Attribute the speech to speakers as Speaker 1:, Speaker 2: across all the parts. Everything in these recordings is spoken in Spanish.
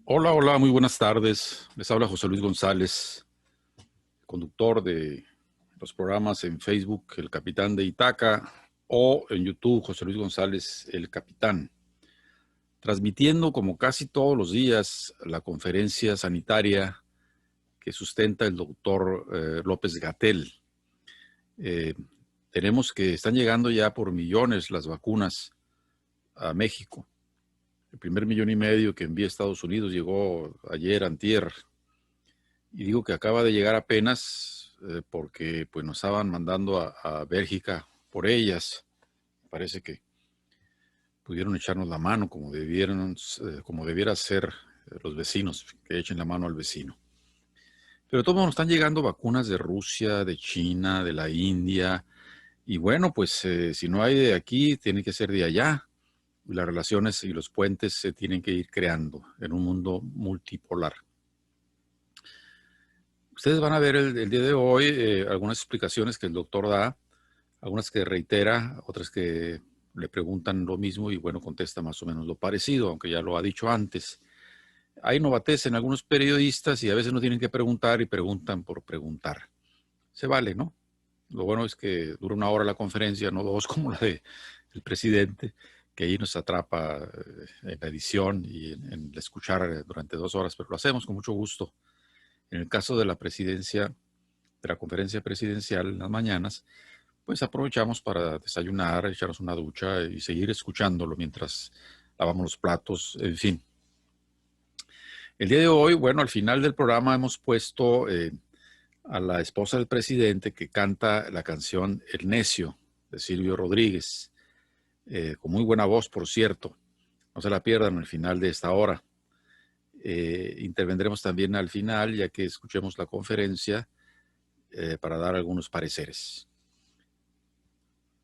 Speaker 1: Hola, hola, muy buenas tardes. Les habla José Luis González, conductor de los programas en Facebook El Capitán de Itaca o en YouTube José Luis González El Capitán, transmitiendo como casi todos los días la conferencia sanitaria que sustenta el doctor López-Gatell. Tenemos que están llegando ya por millones las vacunas a México. El primer 1,5 millones que envía Estados Unidos llegó ayer, antier. Y digo que acaba de llegar apenas porque pues, nos estaban mandando a Bélgica por ellas. Parece que pudieron echarnos la mano como debiera ser los vecinos, que echen la mano al vecino. Pero todos nos están llegando vacunas de Rusia, de China, de la India. Y bueno, pues si no hay de aquí, tiene que ser de allá. Y las relaciones y los puentes se tienen que ir creando en un mundo multipolar. Ustedes van a ver el día de hoy algunas explicaciones que el doctor da, algunas que reitera, otras que le preguntan lo mismo y bueno, contesta más o menos lo parecido, aunque ya lo ha dicho antes. Hay novatez en algunos periodistas y a veces no tienen que preguntar y preguntan por preguntar. Se vale, ¿no? Lo bueno es que dura 1 hora la conferencia, no 2 como la del presidente, que ahí nos atrapa en la edición y en escuchar durante 2 horas, pero lo hacemos con mucho gusto. En el caso de la presidencia, de la conferencia presidencial en las mañanas, pues aprovechamos para desayunar, echarnos una ducha y seguir escuchándolo mientras lavamos los platos, en fin. El día de hoy, bueno, al final del programa hemos puesto a la esposa del presidente que canta la canción El Necio de Silvio Rodríguez. Con muy buena voz, por cierto. No se la pierdan al final de esta hora. Intervendremos también al final, ya que escuchemos la conferencia, para dar algunos pareceres.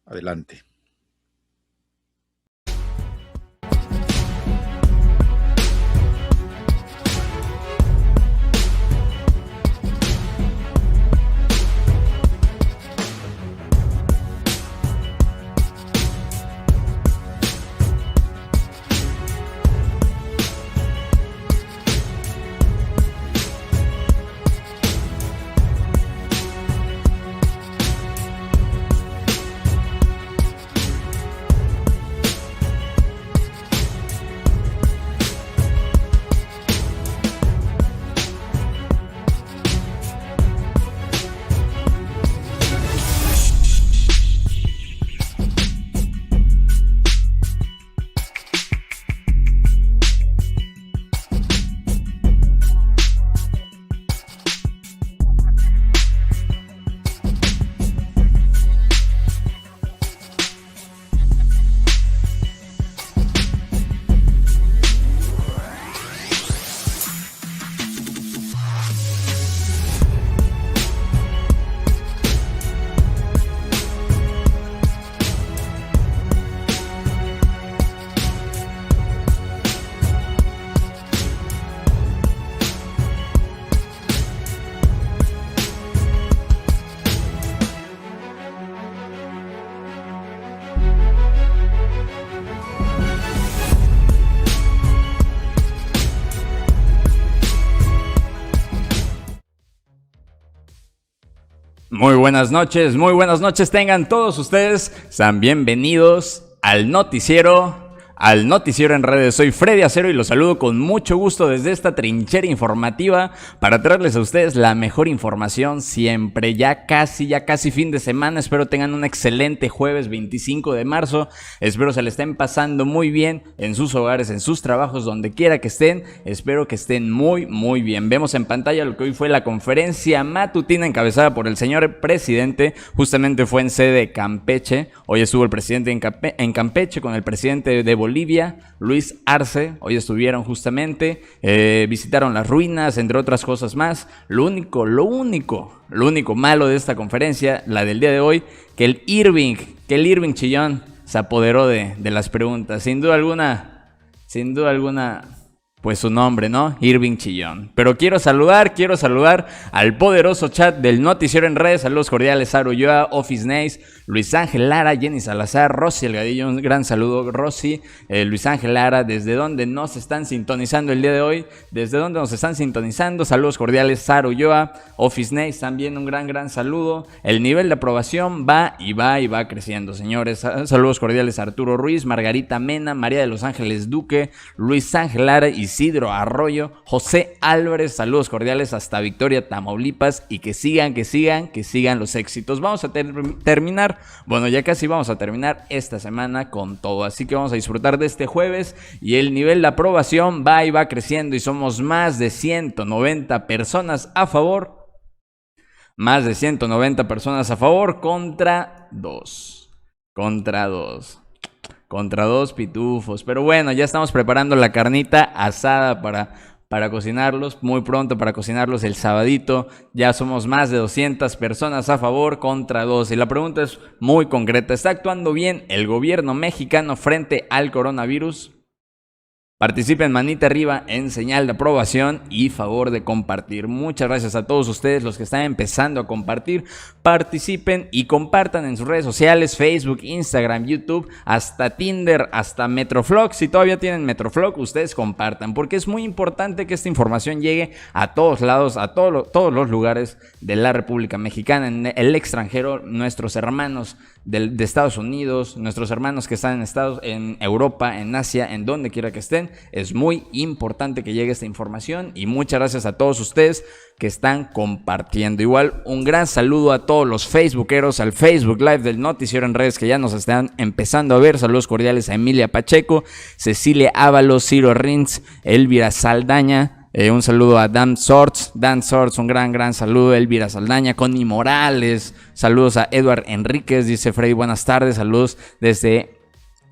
Speaker 1: Adelante.
Speaker 2: Muy buenas noches tengan todos ustedes. Sean bienvenidos al noticiero en redes. Soy Freddy Acero y los saludo con mucho gusto desde esta trinchera informativa para traerles a ustedes la mejor información siempre. Ya casi fin de semana. Espero tengan un excelente jueves 25 de marzo. Espero se le estén pasando muy bien en sus hogares, en sus trabajos, donde quiera que estén. Espero que estén muy bien. Vemos en pantalla lo que hoy fue la conferencia matutina encabezada por el señor presidente. Justamente fue en sede de Campeche. Hoy estuvo el presidente en Campeche con el presidente de Bolivia, Luis Arce. Hoy estuvieron justamente, visitaron las ruinas, entre otras cosas más. Lo único malo de esta conferencia, la del día de hoy, que el Irving Chillón se apoderó de las preguntas. Sin duda alguna, pues su nombre, ¿no? Irving Chillón. Pero quiero saludar al poderoso chat del noticiero en redes. Saludos cordiales, Saro Ulloa, Office Nice, Luis Ángel Lara, Jenny Salazar, Rosy Elgadillo. Un gran saludo, Rosy, Luis Ángel Lara. ¿Desde dónde nos están sintonizando el día de hoy? ¿Desde dónde nos están sintonizando? Saludos cordiales, Saro Ulloa, Office Nice. También un gran saludo. El nivel de aprobación va creciendo, señores. Saludos cordiales, Arturo Ruiz, Margarita Mena, María de los Ángeles Duque, Luis Ángel Lara, Isidro Arroyo, José Álvarez. Saludos cordiales hasta Victoria, Tamaulipas, y que sigan los éxitos. Vamos a terminar, bueno, ya casi vamos a terminar esta semana con todo, así que vamos a disfrutar de este jueves y el nivel de aprobación va creciendo y somos más de 190 personas a favor. Más de 190 personas a favor contra 2. Contra 2 pitufos. Pero bueno, ya estamos preparando la carnita asada para cocinarlos. Muy pronto para cocinarlos el sabadito. Ya somos más de 200 personas a favor contra 2. Y la pregunta es muy concreta. ¿Está actuando bien el gobierno mexicano frente al coronavirus? Participen manita arriba en señal de aprobación y favor de compartir. Muchas gracias a todos ustedes los que están empezando a compartir. Participen y compartan en sus redes sociales, Facebook, Instagram, YouTube, hasta Tinder, hasta Metroflog. Si todavía tienen Metroflog, ustedes compartan, porque es muy importante que esta información llegue a todos lados, a todos los lugares de la República Mexicana, en el extranjero, nuestros hermanos de Estados Unidos, nuestros hermanos que están en Europa, en Asia, en donde quiera que estén. Es muy importante que llegue esta información y muchas gracias a todos ustedes que están compartiendo. Igual un gran saludo a todos los facebookeros, al Facebook Live del noticiero en redes que ya nos están empezando a ver. Saludos cordiales a Emilia Pacheco, Cecilia Ábalos, Ciro Rins, Elvira Saldaña. Un saludo a Dan Sorts, un gran saludo. Elvira Saldaña, Connie Morales, saludos a Edward Enríquez, dice Freddy, buenas tardes, saludos desde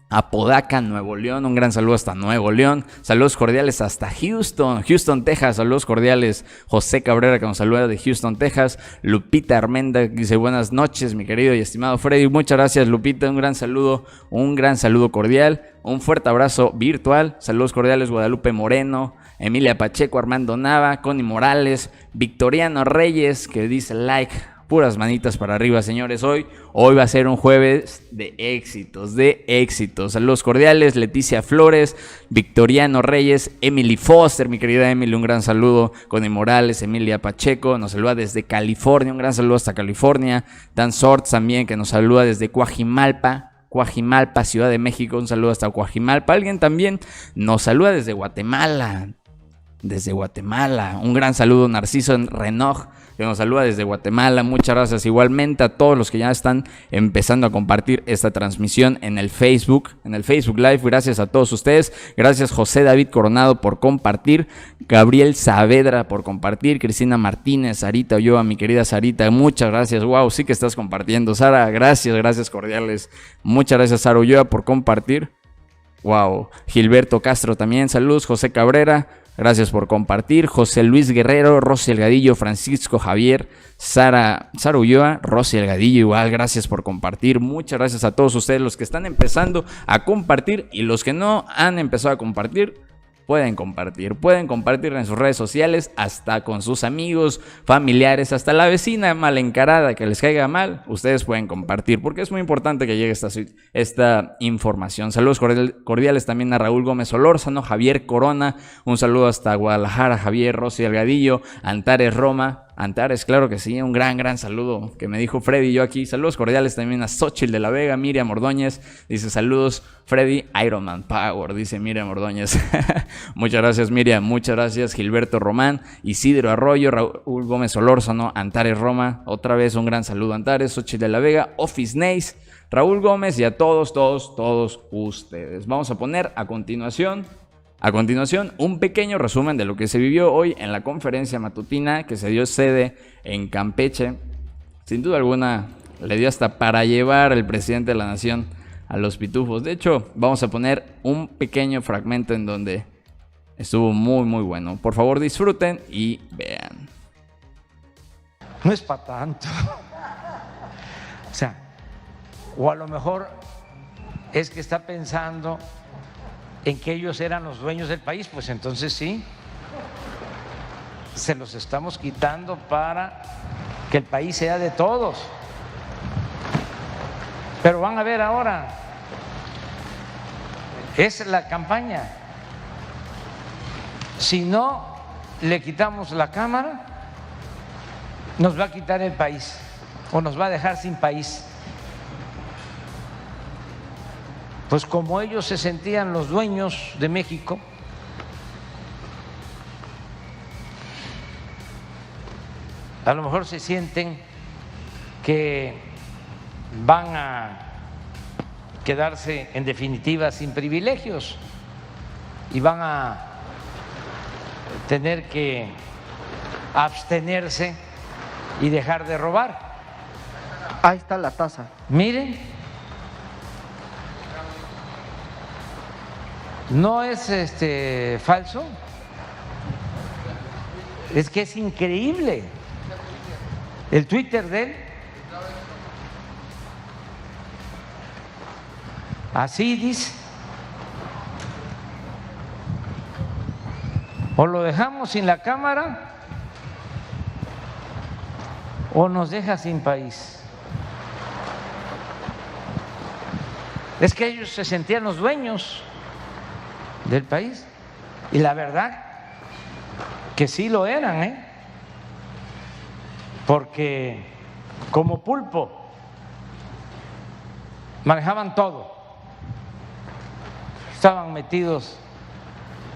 Speaker 2: Apodaca, Nuevo León, un gran saludo hasta Nuevo León, saludos cordiales hasta Houston, Texas, saludos cordiales, José Cabrera que nos saluda de Houston, Texas, Lupita Armenda dice buenas noches mi querido y estimado Freddy, muchas gracias Lupita, un gran saludo cordial, un fuerte abrazo virtual, saludos cordiales Guadalupe Moreno, Emilia Pacheco, Armando Nava, Connie Morales, Victoriano Reyes que dice like, puras manitas para arriba, señores. Hoy va a ser un jueves de éxitos. Saludos cordiales, Leticia Flores, Victoriano Reyes, Emily Foster, mi querida Emily, un gran saludo. Connie Morales, Emilia Pacheco, nos saluda desde California, un gran saludo hasta California. Dan Sorts también, que nos saluda desde Coajimalpa, Ciudad de México, un saludo hasta Coajimalpa. Alguien también nos saluda desde Guatemala. Un gran saludo, Narciso Renoj, que nos saluda desde Guatemala. Muchas gracias igualmente a todos los que ya están empezando a compartir esta transmisión en el Facebook Live. Gracias a todos ustedes. Gracias José David Coronado por compartir, Gabriel Saavedra por compartir, Cristina Martínez, Sarita Ulloa, mi querida Sarita, muchas gracias. Wow, sí que estás compartiendo. Sara, gracias cordiales. Muchas gracias Sara Ulloa por compartir. Wow, Gilberto Castro también, saludos. José Cabrera, gracias por compartir. José Luis Guerrero, Rosy Elgadillo, Francisco Javier, Sara Ulloa, Rosy Elgadillo, igual, gracias por compartir. Muchas gracias a todos ustedes los que están empezando a compartir y los que no han empezado a compartir. Pueden compartir en sus redes sociales, hasta con sus amigos, familiares, hasta la vecina mal encarada que les caiga mal, ustedes pueden compartir, porque es muy importante que llegue esta información. Saludos cordiales también a Raúl Gómez Olórzano, Javier Corona, un saludo hasta Guadalajara, Javier, Rosy Delgadillo, Antares Roma, Antares, claro que sí, un gran saludo que me dijo Freddy y yo aquí. Saludos cordiales también a Xochitl de la Vega, Miriam Ordóñez, dice saludos Freddy, Ironman Power, dice Miriam Ordóñez. Muchas gracias Miriam, muchas gracias Gilberto Román, Isidro Arroyo, Raúl Gómez Solórzano, Antares Roma, otra vez un gran saludo Antares, Xochitl de la Vega, Office Nace, Raúl Gómez y a todos ustedes. Vamos a poner a continuación, un pequeño resumen de lo que se vivió hoy en la conferencia matutina que se dio sede en Campeche. Sin duda alguna, le dio hasta para llevar el presidente de la nación a los pitufos. De hecho, vamos a poner un pequeño fragmento en donde estuvo muy bueno. Por favor, disfruten y vean.
Speaker 3: No es para tanto. O sea, o a lo mejor es que está pensando en que ellos eran los dueños del país, pues entonces sí, se los estamos quitando para que el país sea de todos. Pero van a ver ahora, es la campaña. Si no le quitamos la Cámara, nos va a quitar el país o nos va a dejar sin país. Pues como ellos se sentían los dueños de México, a lo mejor se sienten que van a quedarse en definitiva sin privilegios y van a tener que abstenerse y dejar de robar.
Speaker 4: Ahí está la tasa.
Speaker 3: Miren. No es falso, es que es increíble. El Twitter de él, así dice, o lo dejamos sin la Cámara o nos deja sin país. Es que ellos se sentían los dueños del país y la verdad que sí lo eran, porque como pulpo manejaban todo, estaban metidos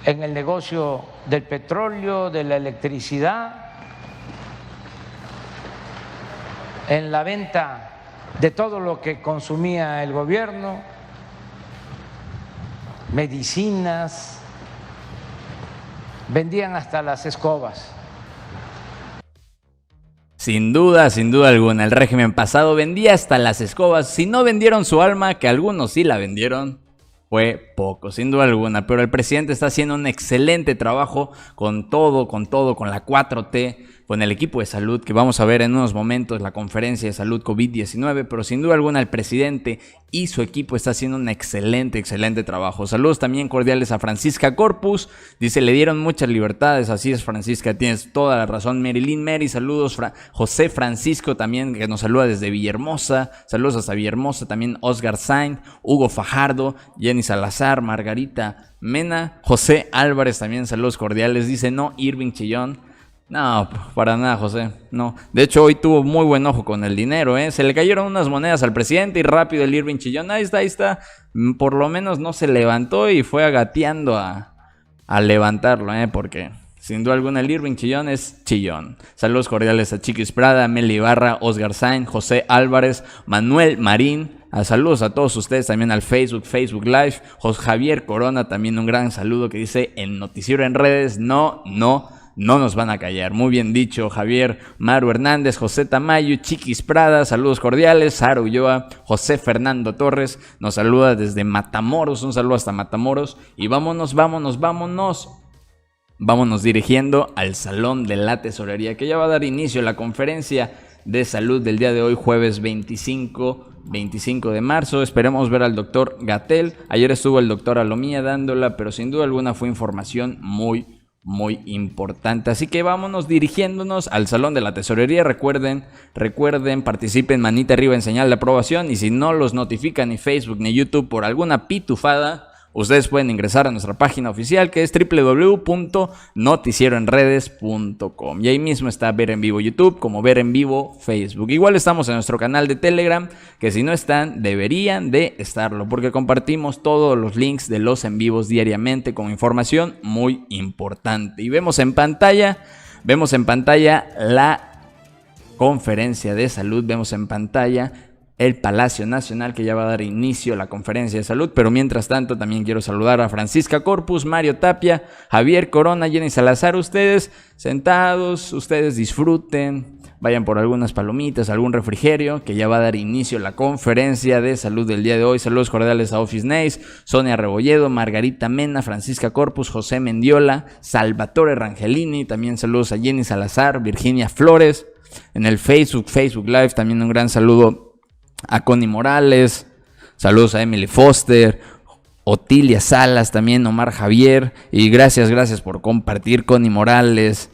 Speaker 3: en el negocio del petróleo, de la electricidad, en la venta de todo lo que consumía el gobierno, medicinas, vendían hasta las escobas.
Speaker 2: Sin duda alguna, el régimen pasado vendía hasta las escobas. Si no vendieron su alma, que algunos sí la vendieron, fue poco, sin duda alguna. Pero el presidente está haciendo un excelente trabajo con todo, con la 4T, con el equipo de salud, que vamos a ver en unos momentos la conferencia de salud COVID-19, pero sin duda alguna el presidente y su equipo está haciendo un excelente trabajo. Saludos también cordiales a Francisca Corpus, dice, le dieron muchas libertades, así es Francisca, tienes toda la razón. Marilyn Mary, saludos. José Francisco también, que nos saluda desde Villahermosa, saludos hasta Villahermosa, también Oscar Sainz, Hugo Fajardo, Jenny Salazar, Margarita Mena, José Álvarez también, saludos cordiales, dice, no, Irving Chillón. No, para nada, José, no. De hecho, hoy tuvo muy buen ojo con el dinero, Se le cayeron unas monedas al presidente y rápido el Irving Chillón, ahí está. Por lo menos no se levantó y fue agateando a levantarlo, Porque sin duda alguna el Irving Chillón es chillón. Saludos cordiales a Chiquis Prada, Meli Ibarra, Oscar Sainz, José Álvarez, Manuel Marín. Saludos a todos ustedes también al Facebook Live. José Javier Corona, también un gran saludo que dice, en Noticiero en Redes, no nos van a callar. Muy bien dicho, Javier. Maru Hernández, José Tamayo, Chiquis Prada, saludos cordiales. Sara Ulloa, José Fernando Torres, nos saluda desde Matamoros, un saludo hasta Matamoros. Y vámonos dirigiendo al Salón de la Tesorería, que ya va a dar inicio a la conferencia de salud del día de hoy, jueves 25 de marzo. Esperemos ver al doctor Gatell. Ayer estuvo el doctor Alomía dándola, pero sin duda alguna fue información muy importante. Así que vámonos dirigiéndonos al Salón de la Tesorería. Recuerden, participen, manita arriba en señal de aprobación. Y si no los notifican ni Facebook ni YouTube por alguna pitufada, ustedes pueden ingresar a nuestra página oficial, que es www.noticieroenredes.com, y ahí mismo está Ver en Vivo YouTube, como Ver en Vivo Facebook. Igual estamos en nuestro canal de Telegram, que si no están, deberían de estarlo, porque compartimos todos los links de los en vivos diariamente con información muy importante. Y vemos en pantalla la conferencia de salud, vemos en pantalla el Palacio Nacional, que ya va a dar inicio a la conferencia de salud. Pero mientras tanto también quiero saludar a Francisca Corpus, Mario Tapia, Javier Corona, Jenny Salazar. Ustedes sentados, ustedes disfruten, vayan por algunas palomitas, algún refrigerio, que ya va a dar inicio a la conferencia de salud del día de hoy. Saludos cordiales a Office Nays, Sonia Rebolledo, Margarita Mena, Francisca Corpus, José Mendiola, Salvatore Rangelini. También saludos a Jenny Salazar, Virginia Flores. En el Facebook Live también un gran saludo a Connie Morales, saludos a Emily Foster, Otilia Salas, también Omar Javier, y gracias por compartir. Connie Morales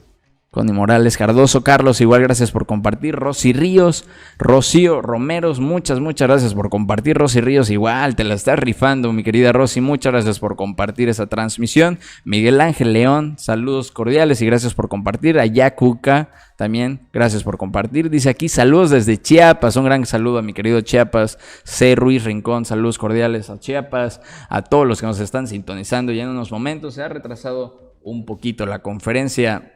Speaker 2: Cardoso, Carlos, igual gracias por compartir. Rosy Ríos, Rocío Romeros, muchas gracias por compartir. Rosy Ríos, igual te la estás rifando, mi querida Rosy, muchas gracias por compartir esa transmisión. Miguel Ángel León, saludos cordiales y gracias por compartir. A Yacuca, también gracias por compartir. Dice aquí, saludos desde Chiapas, un gran saludo a mi querido Chiapas. C. Ruiz Rincón, saludos cordiales a Chiapas, a todos los que nos están sintonizando. Ya en unos momentos se ha retrasado un poquito la conferencia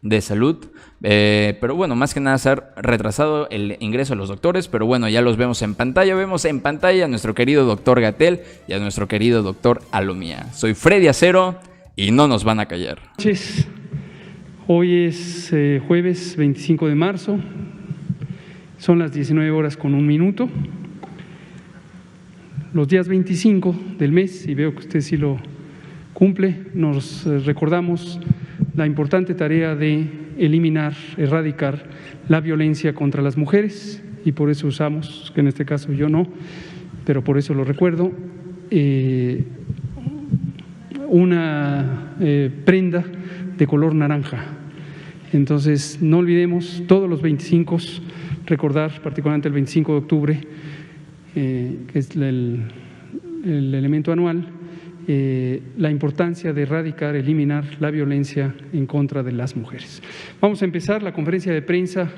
Speaker 2: de salud, pero bueno, más que nada se ha retrasado el ingreso de los doctores, pero bueno, ya los vemos en pantalla. Vemos en pantalla a nuestro querido doctor Gatell y a nuestro querido doctor Alomía. Soy Freddy Acero y no nos van a callar.
Speaker 5: Hoy es jueves 25 de marzo, son las 19:01. Los días 25 del mes, y veo que usted sí lo cumple, nos recordamos la importante tarea de erradicar la violencia contra las mujeres, y por eso usamos, que en este caso yo no, pero por eso lo recuerdo, una prenda de color naranja. Entonces, no olvidemos todos los 25, recordar particularmente el 25 de octubre, que es el elemento anual, la importancia de erradicar, eliminar la violencia en contra de las mujeres. Vamos a empezar la conferencia de prensa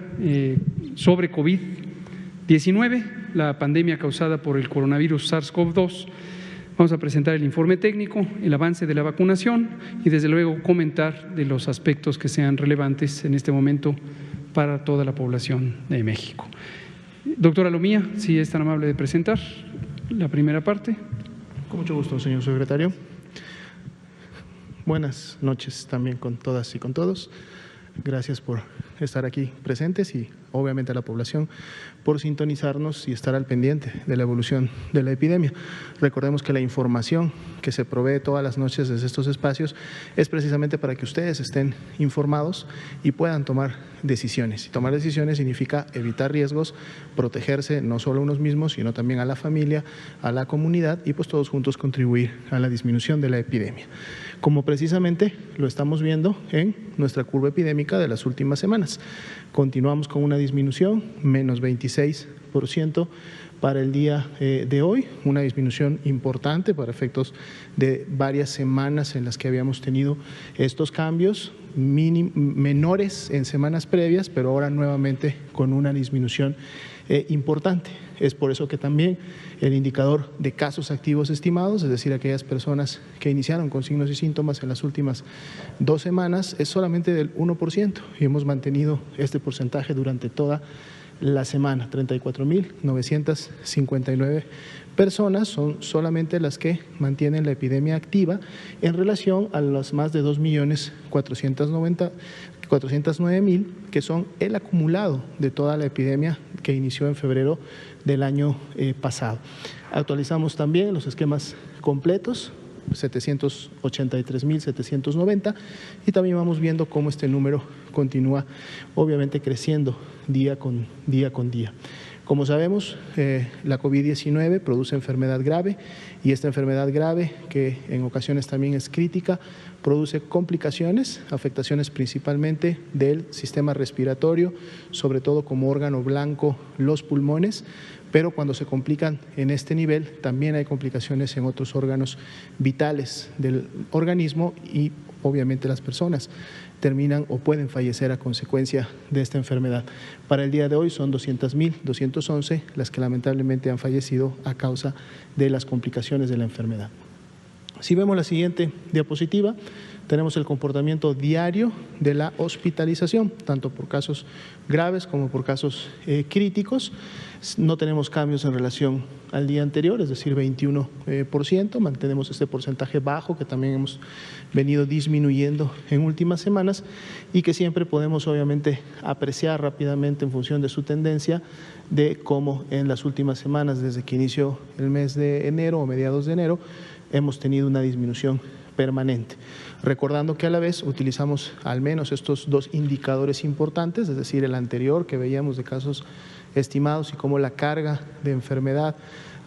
Speaker 5: sobre COVID-19, la pandemia causada por el coronavirus SARS-CoV-2. Vamos a presentar el informe técnico, el avance de la vacunación y desde luego comentar de los aspectos que sean relevantes en este momento para toda la población de México. Doctora Alomía, si es tan amable de presentar la primera parte.
Speaker 6: Con mucho gusto, señor secretario. Buenas noches también con todas y con todos. Gracias por estar aquí presentes y obviamente a la población por sintonizarnos y estar al pendiente de la evolución de la epidemia. Recordemos que la información que se provee todas las noches desde estos espacios es precisamente para que ustedes estén informados y puedan tomar decisiones. Y tomar decisiones significa evitar riesgos, protegerse no solo a unos mismos, sino también a la familia, a la comunidad y pues todos juntos contribuir a la disminución de la epidemia, como precisamente lo estamos viendo en nuestra curva epidémica de las últimas semanas. Continuamos con una disminución, menos 26% para el día de hoy, una disminución importante para efectos de varias semanas en las que habíamos tenido estos cambios menores en semanas previas, pero ahora nuevamente con una disminución importante. Es por eso que también el indicador de casos activos estimados, es decir, aquellas personas que iniciaron con signos y síntomas en las últimas 2 semanas, es solamente del 1% y hemos mantenido este porcentaje durante toda la semana. 34.959 personas son solamente las que mantienen la epidemia activa en relación a las más de 2.409.000 que son el acumulado de toda la epidemia que inició en febrero del año pasado. Actualizamos también los esquemas completos, 783.790, y también vamos viendo cómo este número continúa obviamente creciendo día con día. Como sabemos, la COVID-19 produce enfermedad grave y esta enfermedad grave, que en ocasiones también es crítica, produce complicaciones, afectaciones principalmente del sistema respiratorio, sobre todo como órgano blanco los pulmones, pero cuando se complican en este nivel, también hay complicaciones en otros órganos vitales del organismo y obviamente las personas terminan o pueden fallecer a consecuencia de esta enfermedad. Para el día de hoy son 200.211 las que lamentablemente han fallecido a causa de las complicaciones de la enfermedad. Si vemos la siguiente diapositiva, tenemos el comportamiento diario de la hospitalización, tanto por casos graves como por casos críticos. No tenemos cambios en relación al día anterior, es decir, 21%. Mantenemos este porcentaje bajo que también hemos venido disminuyendo en últimas semanas y que siempre podemos obviamente apreciar rápidamente en función de su tendencia de cómo en las últimas semanas, desde que inició el mes de enero o mediados de enero, hemos tenido una disminución permanente. Recordando que a la vez utilizamos al menos estos dos indicadores importantes, es decir, el anterior que veíamos de casos estimados y cómo la carga de enfermedad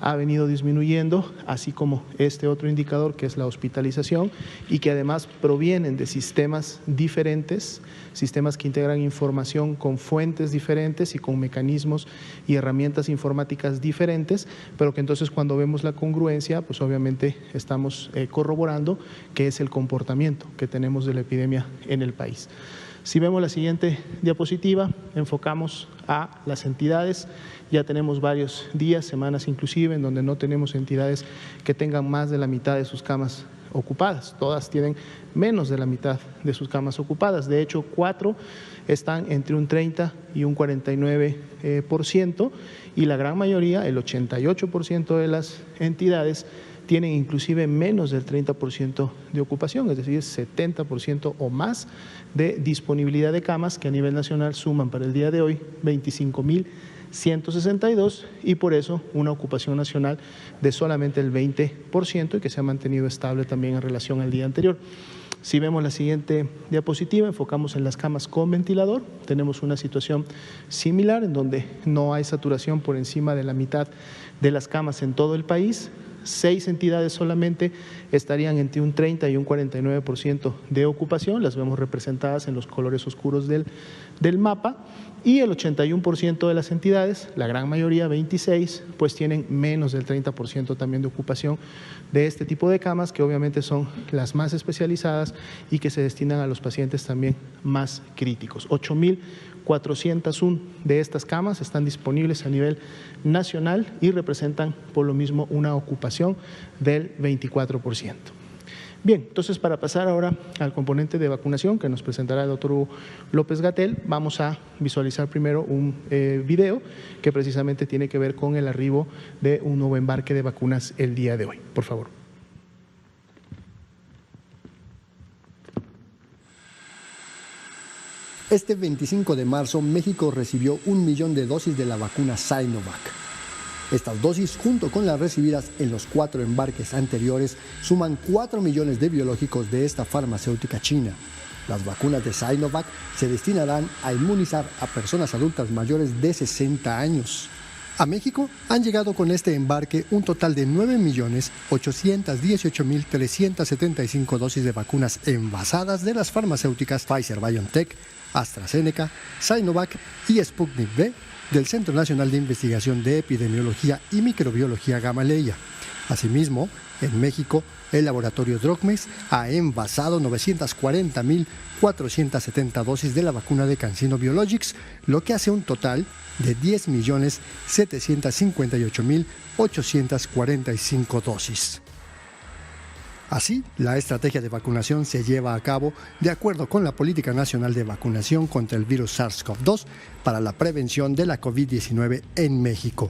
Speaker 6: ha venido disminuyendo, así como este otro indicador que es la hospitalización y que además provienen de sistemas diferentes, sistemas que integran información con fuentes diferentes y con mecanismos y herramientas informáticas diferentes, pero que entonces cuando vemos la congruencia, pues obviamente estamos corroborando que es el comportamiento que tenemos de la epidemia en el país. Si vemos la siguiente diapositiva, enfocamos a las entidades. Ya tenemos varios días, semanas inclusive, en donde no tenemos entidades que tengan más de la mitad de sus camas ocupadas. Todas tienen menos de la mitad de sus camas ocupadas. De hecho, 4 están entre un 30 y un 49%, y la gran mayoría, el 88% de las entidades, tienen inclusive menos del 30% de ocupación, es decir, 70% o más de disponibilidad de camas, que a nivel nacional suman para el día de hoy 25.162, y por eso una ocupación nacional de solamente el 20% y que se ha mantenido estable también en relación al día anterior. Si vemos la siguiente diapositiva, enfocamos en las camas con ventilador. Tenemos una situación similar en donde no hay saturación por encima de la mitad de las camas en todo el país. 6 entidades solamente estarían entre un 30 y un 49% de ocupación, las vemos representadas en los colores oscuros del mapa, y el 81% de las entidades, la gran mayoría, 26, pues tienen menos del 30% también de ocupación de este tipo de camas, que obviamente son las más especializadas y que se destinan a los pacientes también más críticos. 8.401 de estas camas están disponibles a nivel nacional y representan por lo mismo una ocupación del 24%. Bien, entonces para pasar ahora al componente de vacunación que nos presentará el doctor Hugo López-Gatell, vamos a visualizar primero un video que precisamente tiene que ver con el arribo de un nuevo embarque de vacunas el día de hoy. Por favor.
Speaker 7: Este 25 de marzo, México recibió 1 millón de dosis de la vacuna Sinovac. Estas dosis, junto con las recibidas en los 4 embarques anteriores, suman 4 millones de biológicos de esta farmacéutica china. Las vacunas de Sinovac se destinarán a inmunizar a personas adultas mayores de 60 años. A México han llegado con este embarque un total de 9.818.375 dosis de vacunas envasadas de las farmacéuticas Pfizer-BioNTech, AstraZeneca, Sinovac y Sputnik V, del Centro Nacional de Investigación de Epidemiología y Microbiología Gamaleya. Asimismo, en México, el laboratorio Drogmex ha envasado 940.470 dosis de la vacuna de CanSino Biologics, lo que hace un total de 10.758.845 dosis. Así, la estrategia de vacunación se lleva a cabo de acuerdo con la Política Nacional de Vacunación contra el virus SARS-CoV-2 para la prevención de la COVID-19 en México.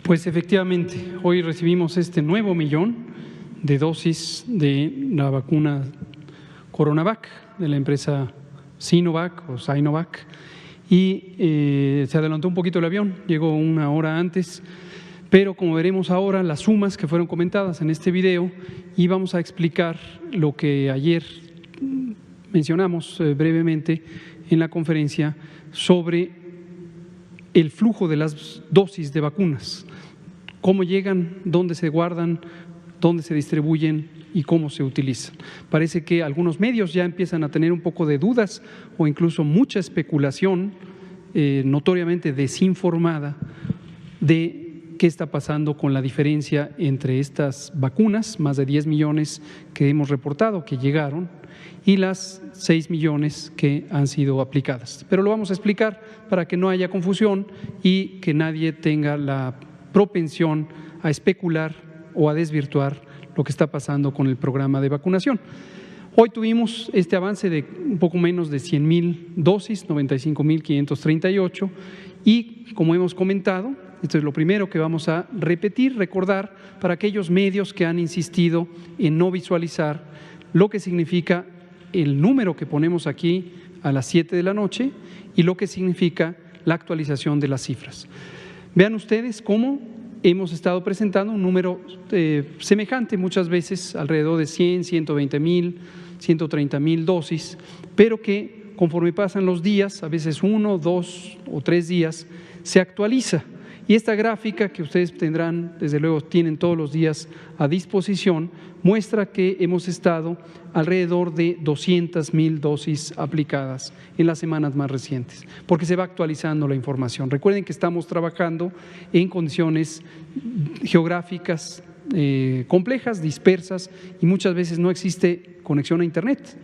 Speaker 5: Pues efectivamente, hoy recibimos este nuevo millón de dosis de la vacuna Coronavac de la empresa Sinovac o Sinovac. Y se adelantó un poquito el avión, llegó 1 hora antes, pero como veremos ahora, las sumas que fueron comentadas en este video, y vamos a explicar lo que ayer mencionamos brevemente en la conferencia sobre el flujo de las dosis de vacunas, cómo llegan, dónde se guardan, dónde se distribuyen y cómo se utilizan. Parece que algunos medios ya empiezan a tener un poco de dudas o incluso mucha especulación notoriamente desinformada de qué está pasando con la diferencia entre estas vacunas, más de 10 millones que hemos reportado que llegaron, y las 6 millones que han sido aplicadas. Pero lo vamos a explicar para que no haya confusión y que nadie tenga la propensión a especular o a desvirtuar lo que está pasando con el programa de vacunación. Hoy tuvimos este avance de un poco menos de 100,000 dosis, 95,538, y como hemos comentado, esto es lo primero que vamos a repetir, recordar para aquellos medios que han insistido en no visualizar lo que significa el número que ponemos aquí a las 7 de la noche y lo que significa la actualización de las cifras. Vean ustedes cómo hemos estado presentando un número semejante muchas veces, alrededor de 100, 120,000, 130,000 dosis, pero que conforme pasan los días, a veces 1, 2 o 3 días, se actualiza. Y esta gráfica que ustedes tendrán, desde luego tienen todos los días a disposición, muestra que hemos estado alrededor de 200,000 dosis aplicadas en las semanas más recientes, porque se va actualizando la información. Recuerden que estamos trabajando en condiciones geográficas complejas, dispersas, y muchas veces no existe conexión a Internet.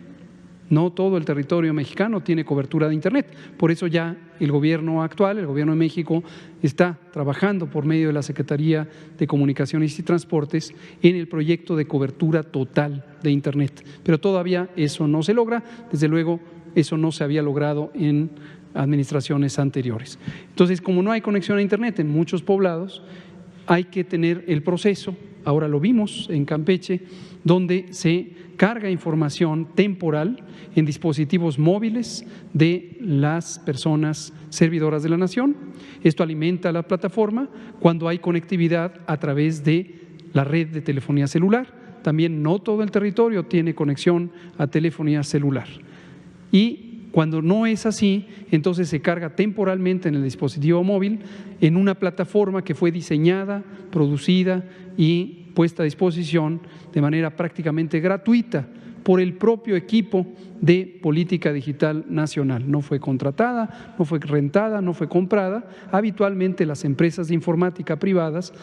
Speaker 5: No todo el territorio mexicano tiene cobertura de Internet. Por eso ya el gobierno actual, el gobierno de México, está trabajando por medio de la Secretaría de Comunicaciones y Transportes en el proyecto de cobertura total de Internet. Pero todavía eso no se logra. Desde luego, eso no se había logrado en administraciones anteriores. Entonces, como no hay conexión a Internet en muchos poblados, hay que tener el proceso. Ahora lo vimos en Campeche, donde se carga información temporal en dispositivos móviles de las personas servidoras de la nación. Esto alimenta la plataforma cuando hay conectividad a través de la red de telefonía celular. También no todo el territorio tiene conexión a telefonía celular. Y cuando no es así, entonces se carga temporalmente en el dispositivo móvil en una plataforma que fue diseñada, producida y puesta a disposición de manera prácticamente gratuita por el propio equipo de Política Digital Nacional. No fue contratada, no fue rentada, no fue comprada. Habitualmente las empresas de informática privadas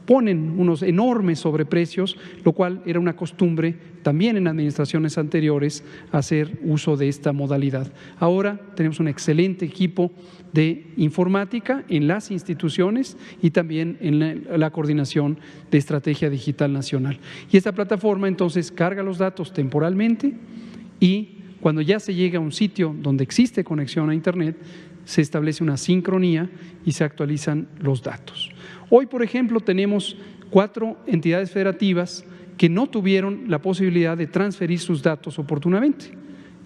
Speaker 5: ponen unos enormes sobreprecios, lo cual era una costumbre también en administraciones anteriores hacer uso de esta modalidad. Ahora tenemos un excelente equipo de informática en las instituciones y también en la coordinación de Estrategia Digital Nacional. Y esta plataforma entonces carga los datos temporalmente y cuando ya se llega a un sitio donde existe conexión a Internet, se establece una sincronía y se actualizan los datos. Hoy, por ejemplo, tenemos 4 entidades federativas que no tuvieron la posibilidad de transferir sus datos oportunamente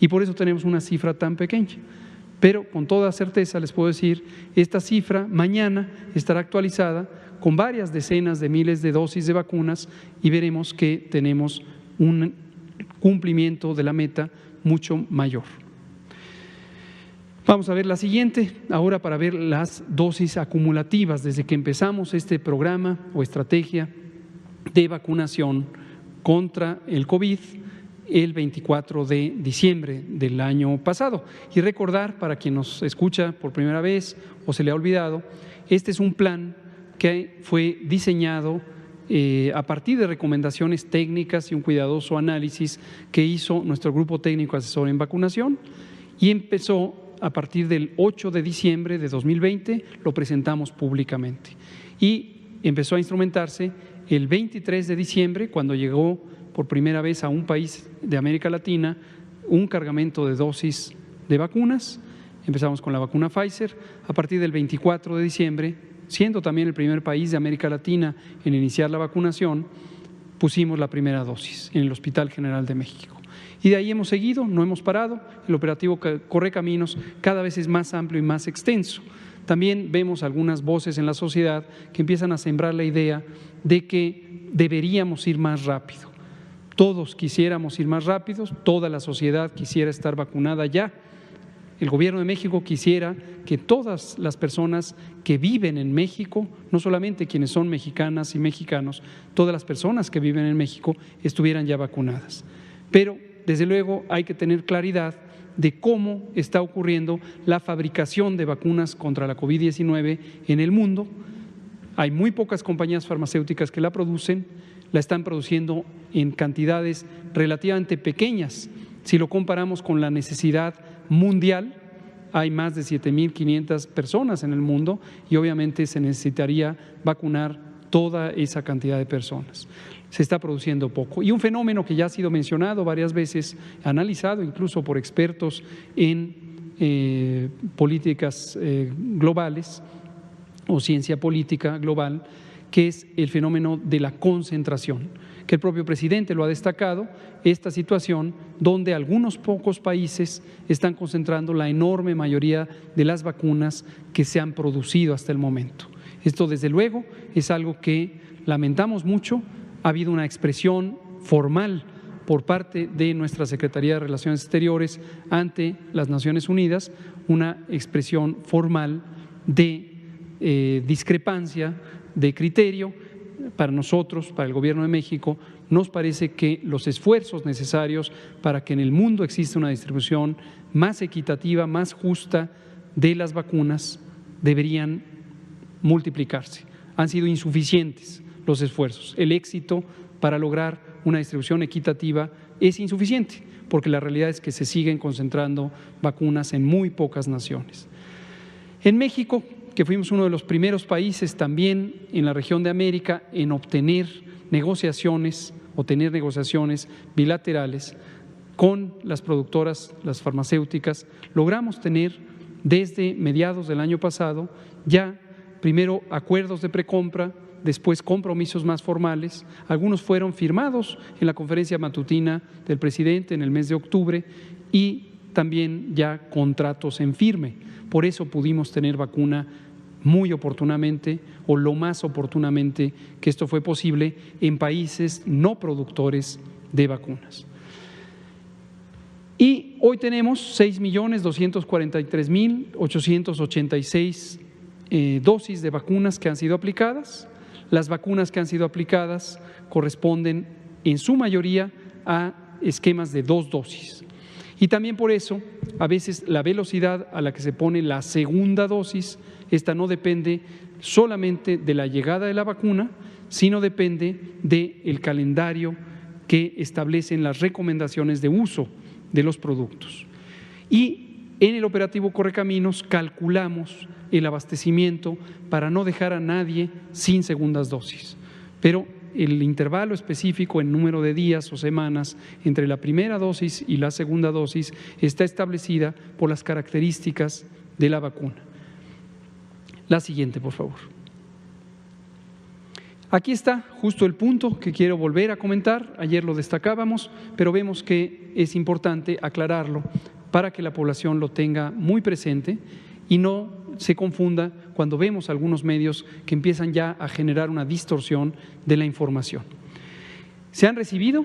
Speaker 5: y por eso tenemos una cifra tan pequeña. Pero con toda certeza les puedo decir, esta cifra mañana estará actualizada con varias decenas de miles de dosis de vacunas y veremos que tenemos un cumplimiento de la meta mucho mayor. Vamos a ver la siguiente, ahora para ver las dosis acumulativas desde que empezamos este programa o estrategia de vacunación contra el COVID el 24 de diciembre del año pasado. Y recordar, para quien nos escucha por primera vez o se le ha olvidado, este es un plan que fue diseñado a partir de recomendaciones técnicas y un cuidadoso análisis que hizo nuestro grupo técnico asesor en vacunación y empezó a partir del 8 de diciembre de 2020, lo presentamos públicamente y empezó a instrumentarse el 23 de diciembre cuando llegó por primera vez a un país de América Latina un cargamento de dosis de vacunas. Empezamos con la vacuna Pfizer. A partir del 24 de diciembre, siendo también el primer país de América Latina en iniciar la vacunación, pusimos la primera dosis en el Hospital General de México. Y de ahí hemos seguido, no hemos parado, el operativo Correcaminos cada vez es más amplio y más extenso. También vemos algunas voces en la sociedad que empiezan a sembrar la idea de que deberíamos ir más rápido. Todos quisiéramos ir más rápidos, toda la sociedad quisiera estar vacunada ya, el gobierno de México quisiera que todas las personas que viven en México, no solamente quienes son mexicanas y mexicanos, todas las personas que viven en México estuvieran ya vacunadas. Pero, desde luego, hay que tener claridad de cómo está ocurriendo la fabricación de vacunas contra la COVID-19 en el mundo. Hay muy pocas compañías farmacéuticas que la producen, la están produciendo en cantidades relativamente pequeñas. Si lo comparamos con la necesidad mundial, hay más de 7.500 personas en el mundo y obviamente se necesitaría vacunar toda esa cantidad de personas. Se está produciendo poco. Y un fenómeno que ya ha sido mencionado varias veces, analizado incluso por expertos en políticas globales o ciencia política global, que es el fenómeno de la concentración, que el propio presidente lo ha destacado, esta situación donde algunos pocos países están concentrando la enorme mayoría de las vacunas que se han producido hasta el momento. Esto, desde luego, es algo que lamentamos mucho. Ha habido una expresión formal por parte de nuestra Secretaría de Relaciones Exteriores ante las Naciones Unidas, una expresión formal de discrepancia de criterio. Para nosotros, para el Gobierno de México, nos parece que los esfuerzos necesarios para que en el mundo exista una distribución más equitativa, más justa de las vacunas deberían multiplicarse. Han sido insuficientes los esfuerzos. El éxito para lograr una distribución equitativa es insuficiente, porque la realidad es que se siguen concentrando vacunas en muy pocas naciones. En México, que fuimos uno de los primeros países también en la región de América en obtener negociaciones bilaterales con las productoras, las farmacéuticas, logramos tener desde mediados del año pasado ya primero acuerdos de precompra, después compromisos más formales. Algunos fueron firmados en la conferencia matutina del presidente en el mes de octubre y también ya contratos en firme. Por eso pudimos tener vacuna muy oportunamente o lo más oportunamente que esto fue posible en países no productores de vacunas. Y hoy tenemos 6.243.886 dosis de vacunas que han sido aplicadas. Las vacunas que han sido aplicadas corresponden en su mayoría a esquemas de 2 dosis. Y también por eso, a veces la velocidad a la que se pone la segunda dosis, esta no depende solamente de la llegada de la vacuna, sino depende del calendario que establecen las recomendaciones de uso de los productos. Y en el operativo Correcaminos calculamos el abastecimiento para no dejar a nadie sin segundas dosis. Pero el intervalo específico en número de días o semanas entre la primera dosis y la segunda dosis está establecida por las características de la vacuna. La siguiente, por favor. Aquí está justo el punto que quiero volver a comentar. Ayer lo destacábamos, pero vemos que es importante aclararlo para que la población lo tenga muy presente y no se confunda cuando vemos algunos medios que empiezan ya a generar una distorsión de la información. Se han recibido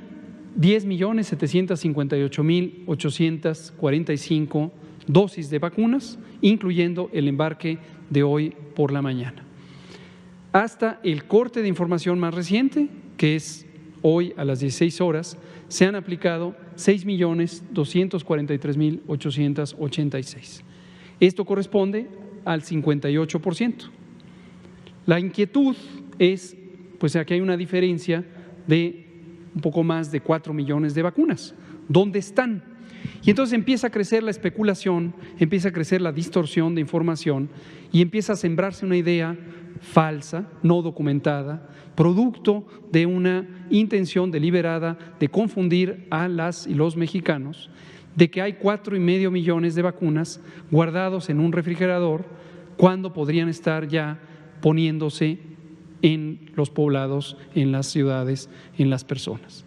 Speaker 5: 10.758.845 dosis de vacunas, incluyendo el embarque de hoy por la mañana. Hasta el corte de información más reciente, que es hoy a las 16 horas, se han aplicado 6.243.886. Esto corresponde al 58%. La inquietud es, pues aquí hay una diferencia de un poco más de 4 millones de vacunas. ¿Dónde están? Y entonces empieza a crecer la especulación, empieza a crecer la distorsión de información y empieza a sembrarse una idea falsa, no documentada, producto de una intención deliberada de confundir a las y los mexicanos, de que hay 4,5 millones de vacunas guardados en un refrigerador cuando podrían estar ya poniéndose en los poblados, en las ciudades, en las personas.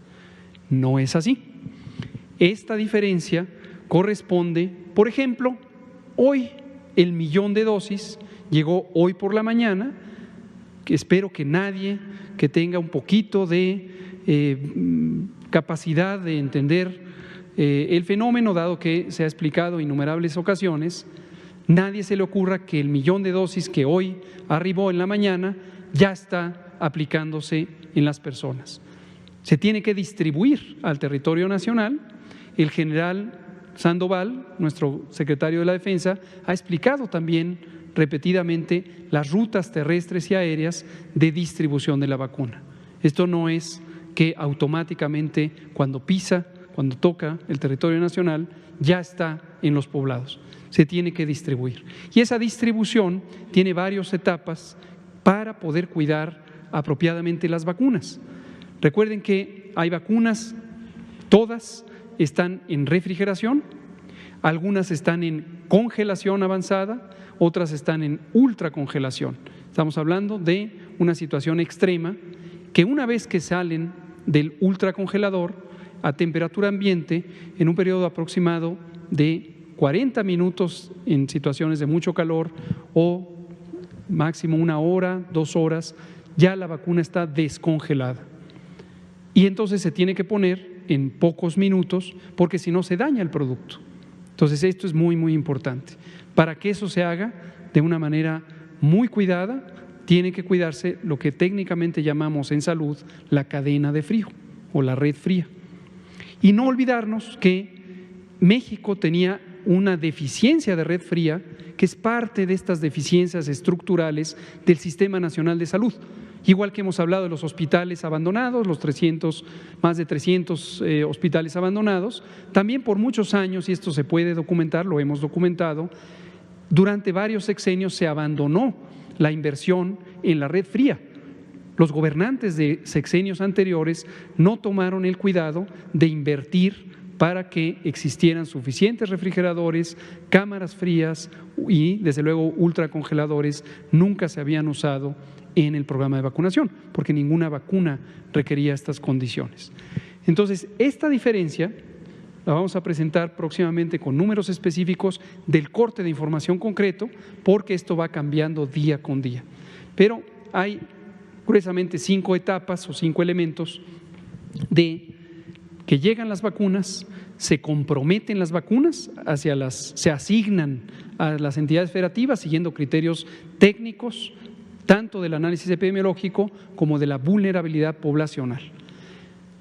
Speaker 5: No es así. Esta diferencia corresponde, por ejemplo, hoy el 1.000.000 de dosis llegó hoy por la mañana, que espero que nadie que tenga un poquito de capacidad de entender el fenómeno, dado que se ha explicado en innumerables ocasiones. Nadie se le ocurra que el 1.000.000 de dosis que hoy arribó en la mañana ya está aplicándose en las personas. Se tiene que distribuir al territorio nacional. El general Sandoval, nuestro secretario de la Defensa, ha explicado también repetidamente las rutas terrestres y aéreas de distribución de la vacuna. Esto no es que automáticamente cuando toca el territorio nacional, ya está en los poblados. Se tiene que distribuir. Y esa distribución tiene varias etapas para poder cuidar apropiadamente las vacunas. Recuerden que hay vacunas, todas están en refrigeración, algunas están en congelación avanzada, otras están en ultracongelación. Estamos hablando de una situación extrema que una vez que salen del ultracongelador a temperatura ambiente, en un periodo aproximado de 40 minutos en situaciones de mucho calor o máximo 1 hora, 2 horas, ya la vacuna está descongelada. Y entonces se tiene que poner en pocos minutos porque si no se daña el producto. Entonces esto es muy, muy importante. Para que eso se haga de una manera muy cuidada, tiene que cuidarse lo que técnicamente llamamos en salud la cadena de frío o la red fría. Y no olvidarnos que México tenía una deficiencia de red fría que es parte de estas deficiencias estructurales del Sistema Nacional de Salud. Igual que hemos hablado de los hospitales abandonados, más de 300 hospitales abandonados, también por muchos años, y esto se puede documentar, lo hemos documentado, durante varios sexenios se abandonó la inversión en la red fría. Los gobernantes de sexenios anteriores no tomaron el cuidado de invertir para que existieran suficientes refrigeradores, cámaras frías y, desde luego, ultracongeladores. Nunca se habían usado en el programa de vacunación, porque ninguna vacuna requería estas condiciones. Entonces, esta diferencia la vamos a presentar próximamente con números específicos del corte de información concreto, porque esto va cambiando día con día. Pero hay, curiosamente, 5 etapas o 5 elementos de que llegan las vacunas, se comprometen las vacunas, se asignan a las entidades federativas siguiendo criterios técnicos, tanto del análisis epidemiológico como de la vulnerabilidad poblacional.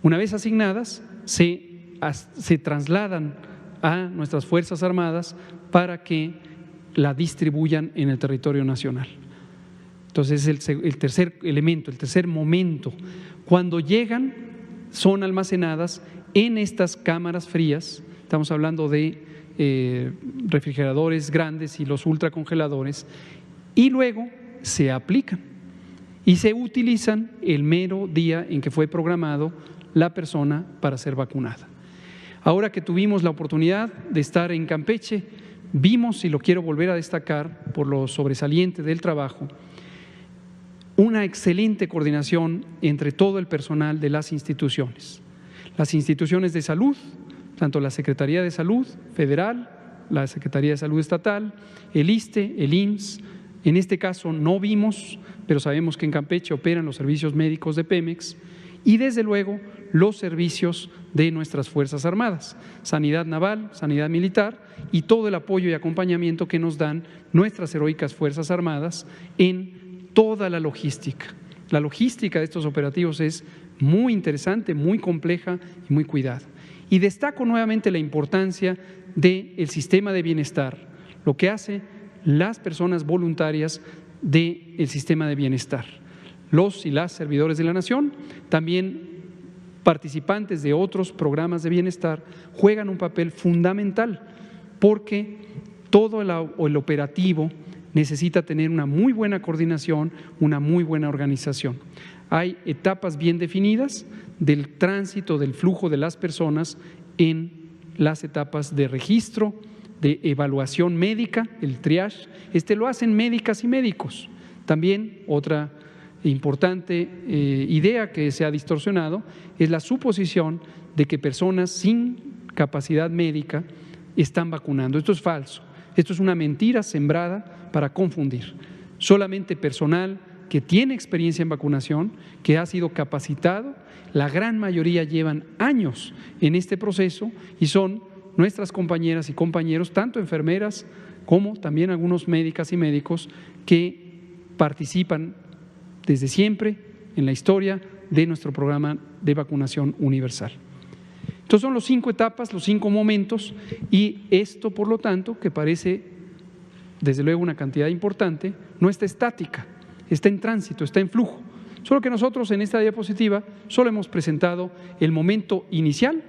Speaker 5: Una vez asignadas, se trasladan a nuestras Fuerzas Armadas para que la distribuyan en el territorio nacional. Entonces, el tercer elemento, el tercer momento, cuando llegan, son almacenadas en estas cámaras frías. Estamos hablando de refrigeradores grandes y los ultracongeladores, y luego se aplican y se utilizan el mero día en que fue programado la persona para ser vacunada. Ahora que tuvimos la oportunidad de estar en Campeche, vimos, y lo quiero volver a destacar por lo sobresaliente del trabajo, una excelente coordinación entre todo el personal de las instituciones. Las instituciones de salud, tanto la Secretaría de Salud Federal, la Secretaría de Salud Estatal, el ISSSTE, el IMSS. En este caso no vimos, pero sabemos que en Campeche operan los servicios médicos de Pemex y desde luego los servicios de nuestras Fuerzas Armadas, Sanidad Naval, Sanidad Militar y todo el apoyo y acompañamiento que nos dan nuestras heroicas Fuerzas Armadas en toda la logística. La logística de estos operativos es muy interesante, muy compleja y muy cuidada. Y destaco nuevamente la importancia del sistema de bienestar, lo que hace las personas voluntarias del sistema de bienestar, los y las servidores de la nación, también participantes de otros programas de bienestar, juegan un papel fundamental porque todo el operativo necesita tener una muy buena coordinación, una muy buena organización. Hay etapas bien definidas del tránsito, del flujo de las personas en las etapas de registro, de evaluación médica, el triage. Lo hacen médicas y médicos. También otra importante idea que se ha distorsionado es la suposición de que personas sin capacidad médica están vacunando. Esto es falso. Esto es una mentira sembrada para confundir. Solamente personal que tiene experiencia en vacunación, que ha sido capacitado. La gran mayoría llevan años en este proceso y son nuestras compañeras y compañeros, tanto enfermeras como también algunos médicas y médicos que participan desde siempre en la historia de nuestro programa de vacunación universal. Estos son los 5 etapas, los 5 momentos, y esto, por lo tanto, que parece desde luego una cantidad importante, no está estática, está en tránsito, está en flujo. Solo que nosotros en esta diapositiva solo hemos presentado el momento inicial,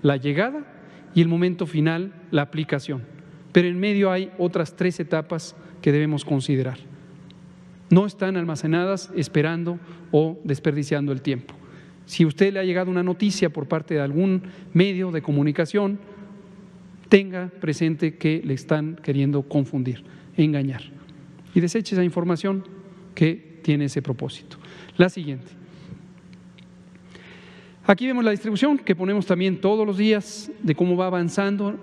Speaker 5: la llegada, y el momento final, la aplicación. Pero en medio hay otras 3 etapas que debemos considerar. No están almacenadas esperando o desperdiciando el tiempo. Si a usted le ha llegado una noticia por parte de algún medio de comunicación, tenga presente que le están queriendo confundir, engañar. Y deseche esa información que tiene ese propósito. La siguiente. Aquí vemos la distribución que ponemos también todos los días de cómo va avanzando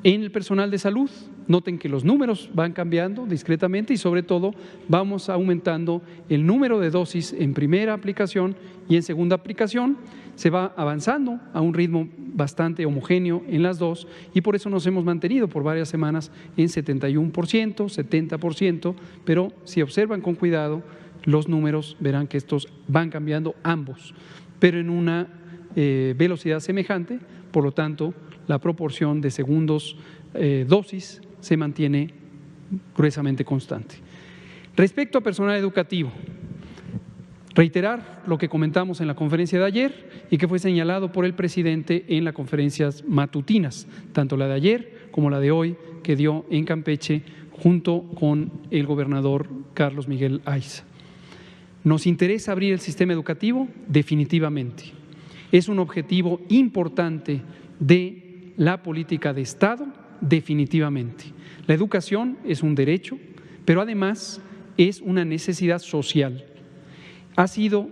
Speaker 5: en el personal de salud. Noten que los números van cambiando discretamente y sobre todo vamos aumentando el número de dosis en primera aplicación y en segunda aplicación. Se va avanzando a un ritmo bastante homogéneo en las dos y por eso nos hemos mantenido por varias semanas en 71%, 70%, pero si observan con cuidado los números verán que estos van cambiando ambos, pero en una velocidad semejante, por lo tanto la proporción de segundos dosis se mantiene gruesamente constante. Respecto a personal educativo, reiterar lo que comentamos en la conferencia de ayer y que fue señalado por el presidente en las conferencias matutinas, tanto la de ayer como la de hoy que dio en Campeche junto con el gobernador Carlos Miguel Aiza. ¿Nos interesa abrir el sistema educativo? Definitivamente. ¿Es un objetivo importante de la política de Estado? Definitivamente. La educación es un derecho, pero además es una necesidad social. Ha sido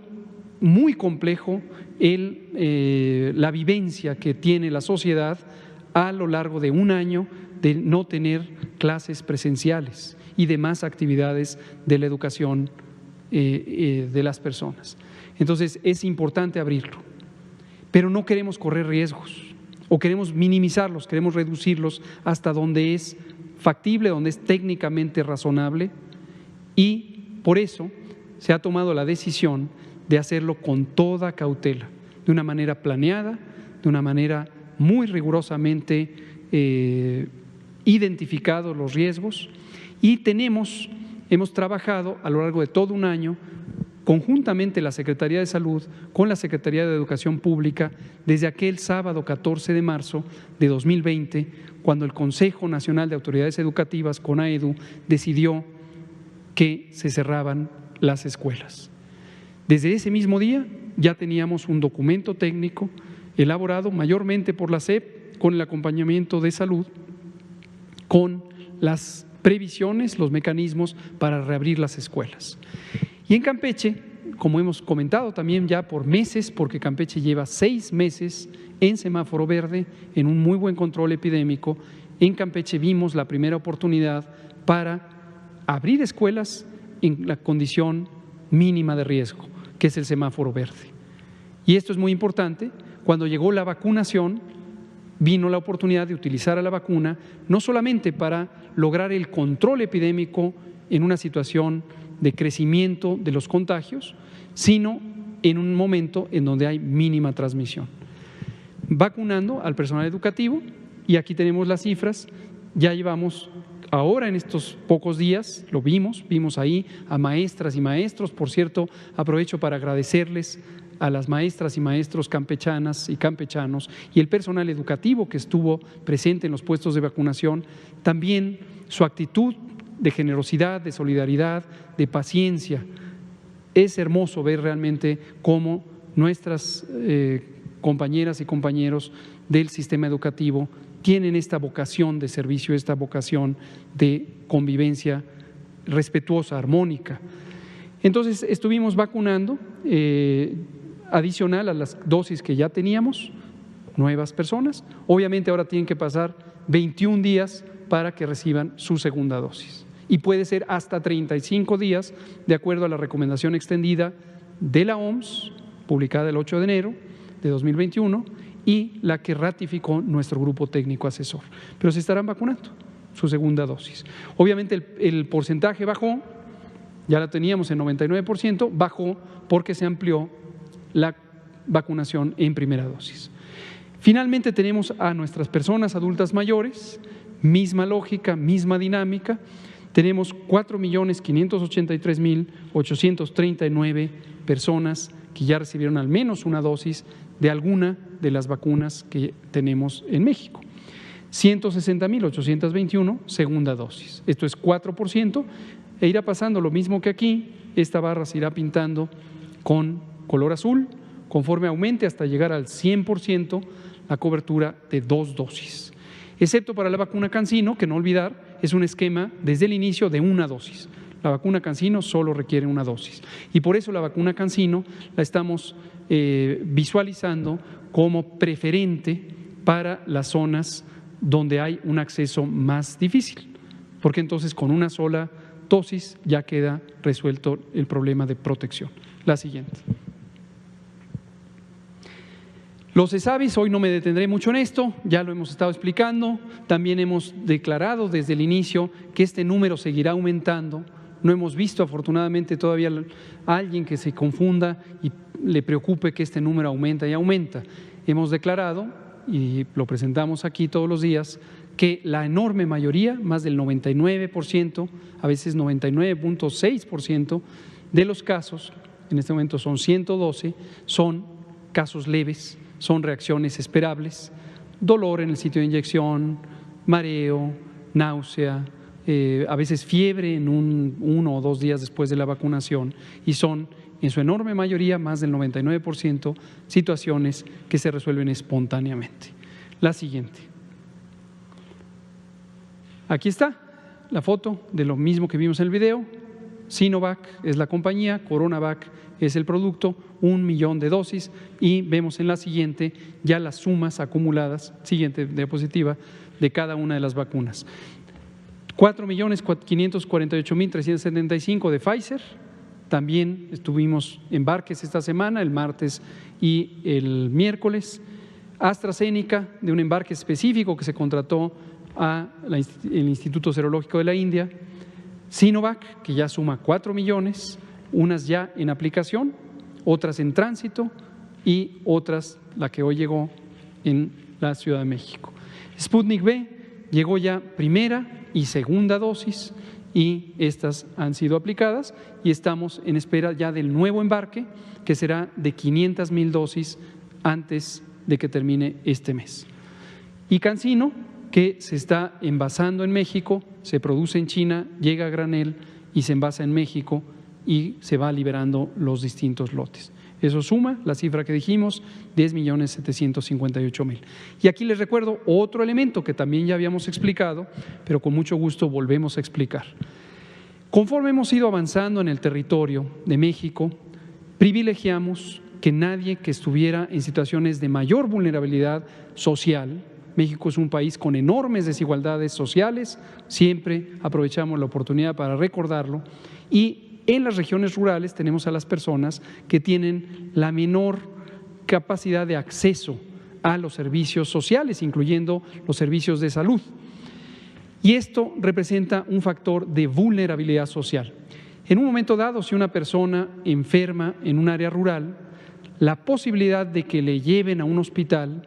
Speaker 5: muy complejo la vivencia que tiene la sociedad a lo largo de un año de no tener clases presenciales y demás actividades de la educación de las personas. Entonces es importante abrirlo, pero no queremos correr riesgos o queremos minimizarlos, queremos reducirlos hasta donde es factible, donde es técnicamente razonable y por eso se ha tomado la decisión de hacerlo con toda cautela, de una manera planeada, de una manera muy rigurosamente identificados los riesgos y hemos trabajado a lo largo de todo un año conjuntamente la Secretaría de Salud con la Secretaría de Educación Pública desde aquel sábado 14 de marzo de 2020, cuando el Consejo Nacional de Autoridades Educativas, CONAEDU, decidió que se cerraban las escuelas. Desde ese mismo día ya teníamos un documento técnico elaborado mayormente por la SEP con el acompañamiento de salud, con las previsiones, los mecanismos para reabrir las escuelas. Y en Campeche, como hemos comentado también ya por meses, porque Campeche lleva 6 meses en semáforo verde, en un muy buen control epidémico, en Campeche vimos la primera oportunidad para abrir escuelas en la condición mínima de riesgo, que es el semáforo verde. Y esto es muy importante, cuando llegó la vacunación, vino la oportunidad de utilizar a la vacuna no solamente para lograr el control epidémico en una situación de crecimiento de los contagios, sino en un momento en donde hay mínima transmisión. Vacunando al personal educativo, y aquí tenemos las cifras, ya llevamos ahora en estos pocos días, lo vimos ahí a maestras y maestros, por cierto, aprovecho para agradecerles a las maestras y maestros campechanas y campechanos y el personal educativo que estuvo presente en los puestos de vacunación, también su actitud de generosidad, de solidaridad, de paciencia. Es hermoso ver realmente cómo nuestras compañeras y compañeros del sistema educativo tienen esta vocación de servicio, esta vocación de convivencia respetuosa, armónica. Entonces estuvimos vacunando, adicional a las dosis que ya teníamos, nuevas personas. Obviamente ahora tienen que pasar 21 días para que reciban su segunda dosis. y puede ser hasta 35 días de acuerdo a la recomendación extendida de la OMS, publicada el 8 de enero de 2021, y la que ratificó nuestro grupo técnico asesor. Pero se estarán vacunando su segunda dosis. Obviamente el porcentaje bajó, ya la teníamos en 99%, bajó porque se amplió la vacunación en primera dosis. Finalmente tenemos a nuestras personas adultas mayores, misma lógica, misma dinámica. Tenemos 4.583.839 personas que ya recibieron al menos una dosis de alguna de las vacunas que tenemos en México. 160.821 segunda dosis. Esto es 4%, e irá pasando lo mismo que aquí. Esta barra se irá pintando con color azul conforme aumente hasta llegar al 100% la cobertura de 2 dosis. Excepto para la vacuna CanSino, que no olvidar, es un esquema desde el inicio de una dosis. La vacuna CanSino solo requiere una dosis. Y por eso la vacuna CanSino la estamos visualizando como preferente para las zonas donde hay un acceso más difícil, porque entonces con una sola dosis ya queda resuelto el problema de protección. La siguiente. Los ESAVIS, hoy no me detendré mucho en esto, ya lo hemos estado explicando, también hemos declarado desde el inicio que este número seguirá aumentando. No hemos visto afortunadamente todavía a alguien que se confunda y le preocupe que este número aumenta y aumenta. Hemos declarado, y lo presentamos aquí todos los días, que la enorme mayoría, más del 99%, a veces 99.6% de los casos, en este momento son 112, son casos leves, son reacciones esperables, dolor en el sitio de inyección, mareo, náusea, a veces fiebre en 1 o 2 días después de la vacunación, y son en su enorme mayoría, más del 99%, situaciones que se resuelven espontáneamente. La siguiente. Aquí está la foto de lo mismo que vimos en el video. Sinovac es la compañía, CoronaVac es el producto, 1 millón de dosis, y vemos en la siguiente ya las sumas acumuladas, siguiente diapositiva, de cada una de las vacunas. 4.548.375 de Pfizer. También tuvimos embarques esta semana, el martes y el miércoles. AstraZeneca, de un embarque específico que se contrató el Instituto Serológico de la India. Sinovac, que ya suma 4 millones, unas ya en aplicación, otras en tránsito y otras, la que hoy llegó en la Ciudad de México. Sputnik V llegó ya primera y segunda dosis, y estas han sido aplicadas, y estamos en espera ya del nuevo embarque, que será de 500,000 dosis antes de que termine este mes. Y CanSino, que se está envasando en México, se produce en China, llega a granel y se envasa en México y se va liberando los distintos lotes. Eso suma la cifra que dijimos, 10.758.000. Y aquí les recuerdo otro elemento que también ya habíamos explicado, pero con mucho gusto volvemos a explicar. Conforme hemos ido avanzando en el territorio de México, privilegiamos que nadie que estuviera en situaciones de mayor vulnerabilidad social, México es un país con enormes desigualdades sociales, siempre aprovechamos la oportunidad para recordarlo, y en las regiones rurales tenemos a las personas que tienen la menor capacidad de acceso a los servicios sociales, incluyendo los servicios de salud. Y esto representa un factor de vulnerabilidad social. En un momento dado, si una persona enferma en un área rural, la posibilidad de que le lleven a un hospital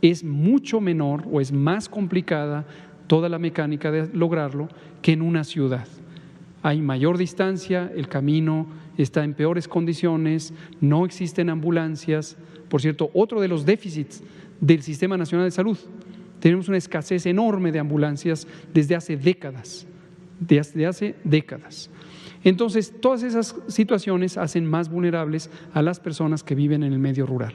Speaker 5: es mucho menor o es más complicada toda la mecánica de lograrlo que en una ciudad. Hay mayor distancia, el camino está en peores condiciones, no existen ambulancias. Por cierto, otro de los déficits del Sistema Nacional de Salud, tenemos una escasez enorme de ambulancias desde hace décadas, Entonces, todas esas situaciones hacen más vulnerables a las personas que viven en el medio rural.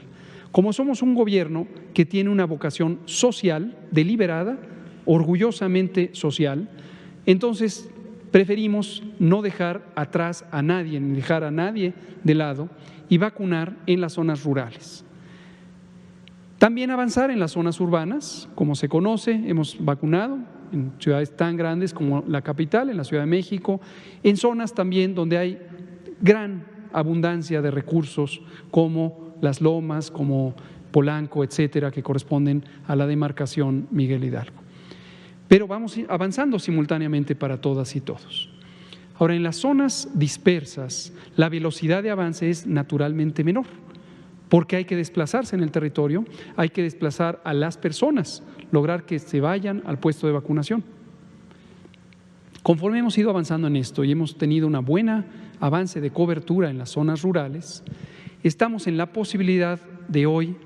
Speaker 5: Como somos un gobierno que tiene una vocación social, deliberada, orgullosamente social, entonces preferimos no dejar atrás a nadie, ni dejar a nadie de lado, y vacunar en las zonas rurales. También avanzar en las zonas urbanas, como se conoce, hemos vacunado en ciudades tan grandes como la capital, en la Ciudad de México, en zonas también donde hay gran abundancia de recursos como Las Lomas, como Polanco, etcétera, que corresponden a la demarcación Miguel Hidalgo. Pero vamos avanzando simultáneamente para todas y todos. Ahora, en las zonas dispersas, la velocidad de avance es naturalmente menor, porque hay que desplazarse en el territorio, hay que desplazar a las personas, lograr que se vayan al puesto de vacunación. Conforme hemos ido avanzando en esto y hemos tenido una buena avance de cobertura en las zonas rurales, estamos en la posibilidad de hoy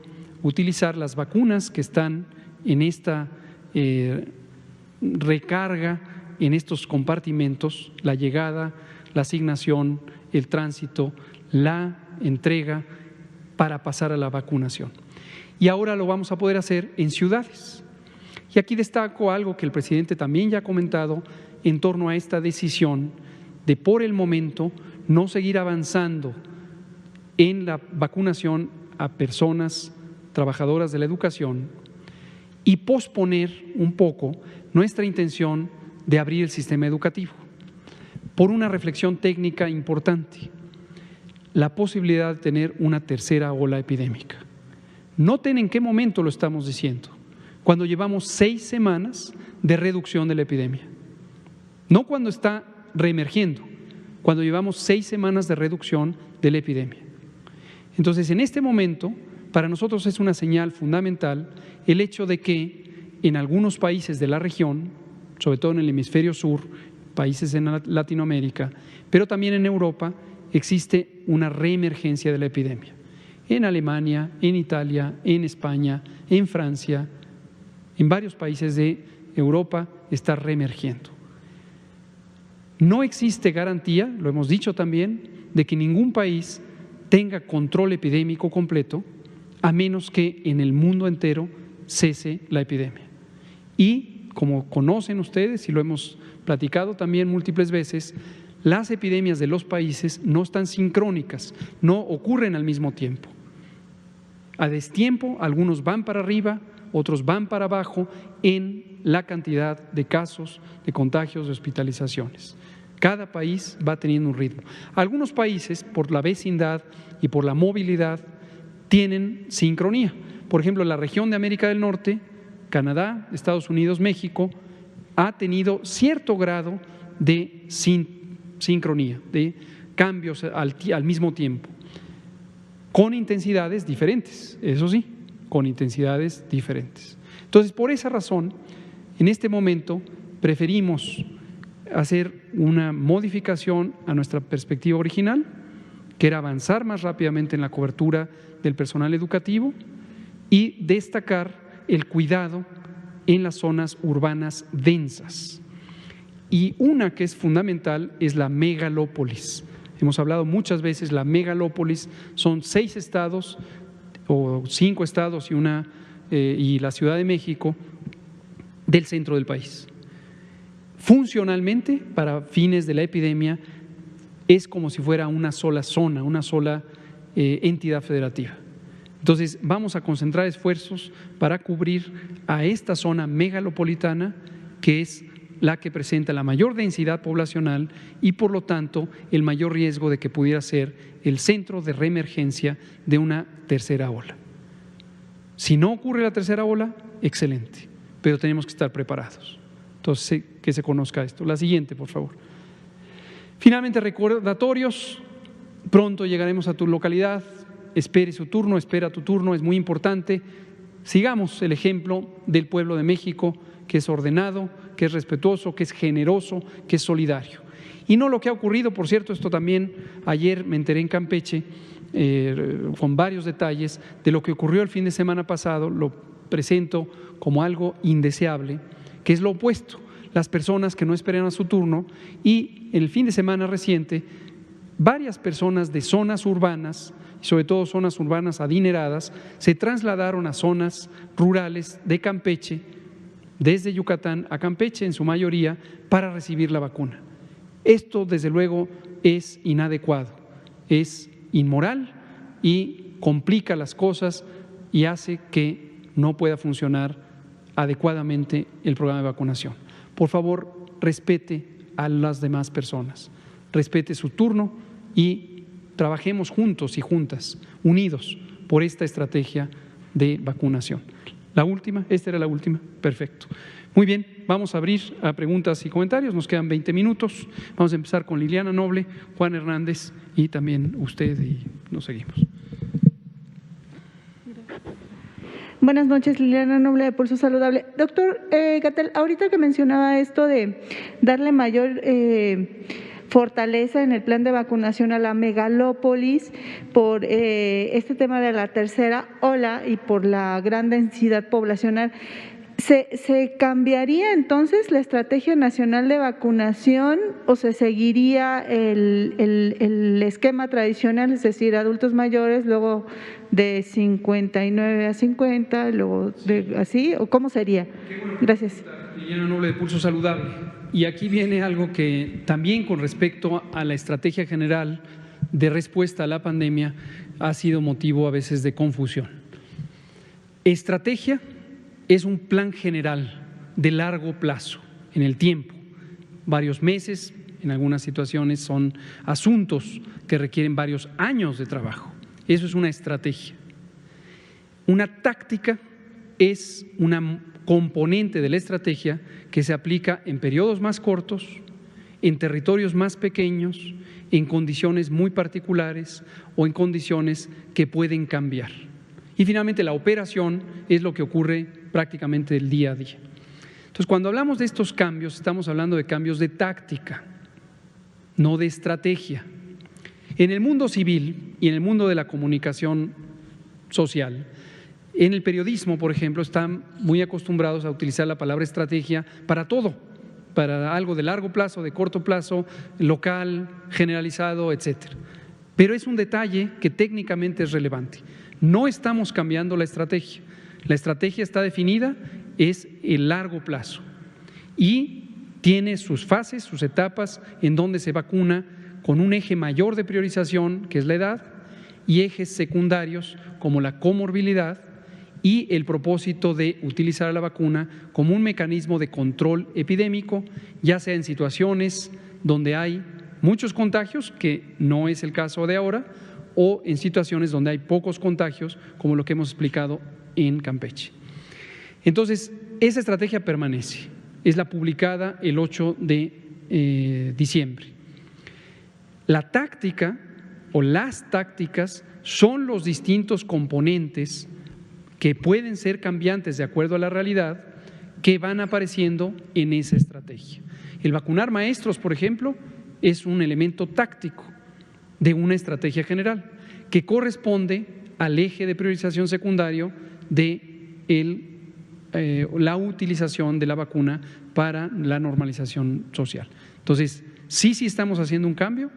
Speaker 5: utilizar las vacunas que están en esta recarga, en estos compartimentos, la llegada, la asignación, el tránsito, la entrega para pasar a la vacunación. Y ahora lo vamos a poder hacer en ciudades. Y aquí destaco algo que el presidente también ya ha comentado en torno a esta decisión de por el momento no seguir avanzando en la vacunación a personas trabajadoras de la educación y posponer un poco nuestra intención de abrir el sistema educativo por una reflexión técnica importante, la posibilidad de tener una tercera ola epidémica. Noten en qué momento lo estamos diciendo, cuando llevamos 6 semanas de reducción de la epidemia, no cuando está reemergiendo, cuando llevamos 6 semanas de reducción de la epidemia. Entonces, en este momento, para nosotros es una señal fundamental el hecho de que en algunos países de la región, sobre todo en el hemisferio sur, países en Latinoamérica, pero también en Europa, existe una reemergencia de la epidemia. En Alemania, en Italia, en España, en Francia, en varios países de Europa está reemergiendo. No existe garantía, lo hemos dicho también, de que ningún país tenga control epidémico completo a menos que en el mundo entero cese la epidemia. Y como conocen ustedes y lo hemos platicado también múltiples veces, las epidemias de los países no están sincrónicas, no ocurren al mismo tiempo. A destiempo, algunos van para arriba, otros van para abajo en la cantidad de casos, de contagios, de hospitalizaciones. Cada país va teniendo un ritmo. Algunos países, por la vecindad y por la movilidad, tienen sincronía. Por ejemplo, la región de América del Norte, Canadá, Estados Unidos, México, ha tenido cierto grado de sincronía, de cambios al mismo tiempo, con intensidades diferentes, eso sí, con intensidades diferentes. Entonces, por esa razón, en este momento preferimos hacer una modificación a nuestra perspectiva original, que era avanzar más rápidamente en la cobertura del personal educativo y destacar el cuidado en las zonas urbanas densas. Y una que es fundamental es la megalópolis. Hemos hablado muchas veces, la megalópolis son 6 estados o 5 estados y la Ciudad de México del centro del país. Funcionalmente, para fines de la epidemia, es como si fuera una sola zona, una sola entidad federativa. Entonces, vamos a concentrar esfuerzos para cubrir a esta zona megalopolitana, que es la que presenta la mayor densidad poblacional y, por lo tanto, el mayor riesgo de que pudiera ser el centro de reemergencia de una tercera ola. Si no ocurre la tercera ola, excelente, pero tenemos que estar preparados. Entonces, que se conozca esto. La siguiente, por favor. Finalmente, recordatorios. Pronto llegaremos a tu localidad. Espere su turno, espera tu turno, es muy importante. Sigamos el ejemplo del pueblo de México, que es ordenado, que es respetuoso, que es generoso, que es solidario. Y no lo que ha ocurrido, por cierto, esto también ayer me enteré en Campeche, con varios detalles de lo que ocurrió el fin de semana pasado, lo presento como algo indeseable, que es lo opuesto, las personas que no esperan a su turno y en el fin de semana reciente, varias personas de zonas urbanas, sobre todo zonas urbanas adineradas, se trasladaron a zonas rurales de Campeche, desde Yucatán a Campeche en su mayoría, para recibir la vacuna. Esto, desde luego, es inadecuado, es inmoral y complica las cosas y hace que no pueda funcionar adecuadamente el programa de vacunación. por favor, respete a las demás personas, respete su turno y trabajemos juntos y juntas, unidos por esta estrategia de vacunación. La última, esta era la última, perfecto. Muy bien, vamos a abrir a preguntas y comentarios, nos quedan 20 minutos. Vamos a empezar con Liliana Noble, Juan Hernández y también usted y nos seguimos.
Speaker 8: Buenas noches, Liliana Noble de Pulso Saludable. Doctor Gatell, ahorita que mencionaba esto de darle mayor fortaleza en el plan de vacunación a la megalópolis por este tema de la tercera ola y por la gran densidad poblacional, ¿se cambiaría entonces la estrategia nacional de vacunación o se seguiría el esquema tradicional, es decir, adultos mayores, luego de 59 a 50, luego de así, o cómo sería? Gracias.
Speaker 5: Liliana Noble de Pulso Saludable. Y aquí viene algo que también con respecto a la estrategia general de respuesta a la pandemia ha sido motivo a veces de confusión. Estrategia es un plan general de largo plazo, en el tiempo, varios meses, en algunas situaciones son asuntos que requieren varios años de trabajo. Eso es una estrategia. Una táctica es una componente de la estrategia que se aplica en periodos más cortos, en territorios más pequeños, en condiciones muy particulares o en condiciones que pueden cambiar. Y finalmente la operación es lo que ocurre prácticamente el día a día. Entonces, cuando hablamos de estos cambios, estamos hablando de cambios de táctica, no de estrategia. En el mundo civil y en el mundo de la comunicación social, en el periodismo, por ejemplo, están muy acostumbrados a utilizar la palabra estrategia para todo, para algo de largo plazo, de corto plazo, local, generalizado, etcétera. Pero es un detalle que técnicamente es relevante. No estamos cambiando la estrategia. La estrategia está definida, es el largo plazo y tiene sus fases, sus etapas en donde se vacuna con un eje mayor de priorización, que es la edad, y ejes secundarios como la comorbilidad y el propósito de utilizar la vacuna como un mecanismo de control epidémico, ya sea en situaciones donde hay muchos contagios, que no es el caso de ahora, o en situaciones donde hay pocos contagios, como lo que hemos explicado en Campeche. Entonces, esa estrategia permanece, es la publicada el 8 de diciembre. La táctica o las tácticas son los distintos componentes que pueden ser cambiantes de acuerdo a la realidad que van apareciendo en esa estrategia. El vacunar maestros, por ejemplo, es un elemento táctico de una estrategia general que corresponde al eje de priorización secundario de la utilización de la vacuna para la normalización social. Entonces, sí estamos haciendo un cambio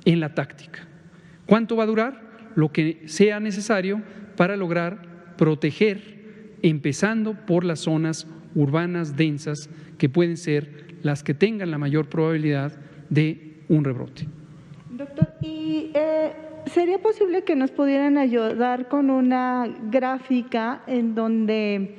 Speaker 5: en la táctica. ¿Cuánto va a durar? Lo que sea necesario para lograr proteger, empezando por las zonas urbanas densas que pueden ser las que tengan la mayor probabilidad de un rebrote.
Speaker 8: Doctor, ¿y sería posible que nos pudieran ayudar con una gráfica en donde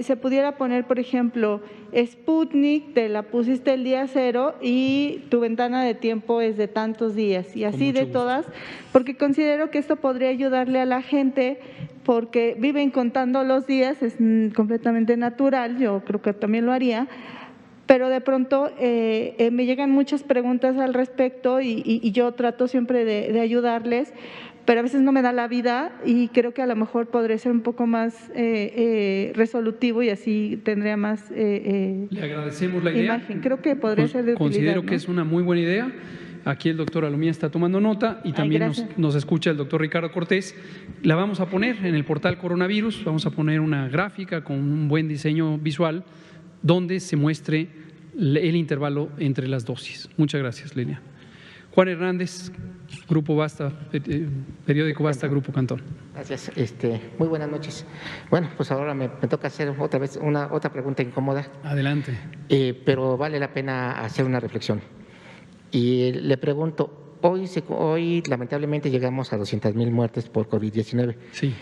Speaker 8: se pudiera poner, por ejemplo, Sputnik, te la pusiste el día 0 y tu ventana de tiempo es de tantos días y así de todas, porque considero que esto podría ayudarle a la gente porque viven contando los días, es completamente natural, yo creo que también lo haría, pero de pronto me llegan muchas preguntas al respecto y yo trato siempre de ayudarles, pero a veces no me da la vida y creo que a lo mejor podría ser un poco más resolutivo y así tendría más
Speaker 5: Le agradecemos la idea.
Speaker 8: Imagen. Creo que podría ser de utilidad.
Speaker 5: Considero que es una muy buena idea. Aquí el doctor Alomía está tomando nota y también nos escucha el doctor Ricardo Cortés. La vamos a poner en el portal Coronavirus, vamos a poner una gráfica con un buen diseño visual donde se muestre el intervalo entre las dosis. Muchas gracias, Lilia. Juan Hernández, Grupo Basta, periódico Basta, Grupo Cantón.
Speaker 9: Gracias. Muy buenas noches. Bueno, pues ahora me toca hacer otra vez otra pregunta incómoda.
Speaker 5: Adelante.
Speaker 9: Pero vale la pena hacer una reflexión. Y le pregunto, hoy lamentablemente llegamos a 200,000 muertes por COVID-19.
Speaker 5: Sí.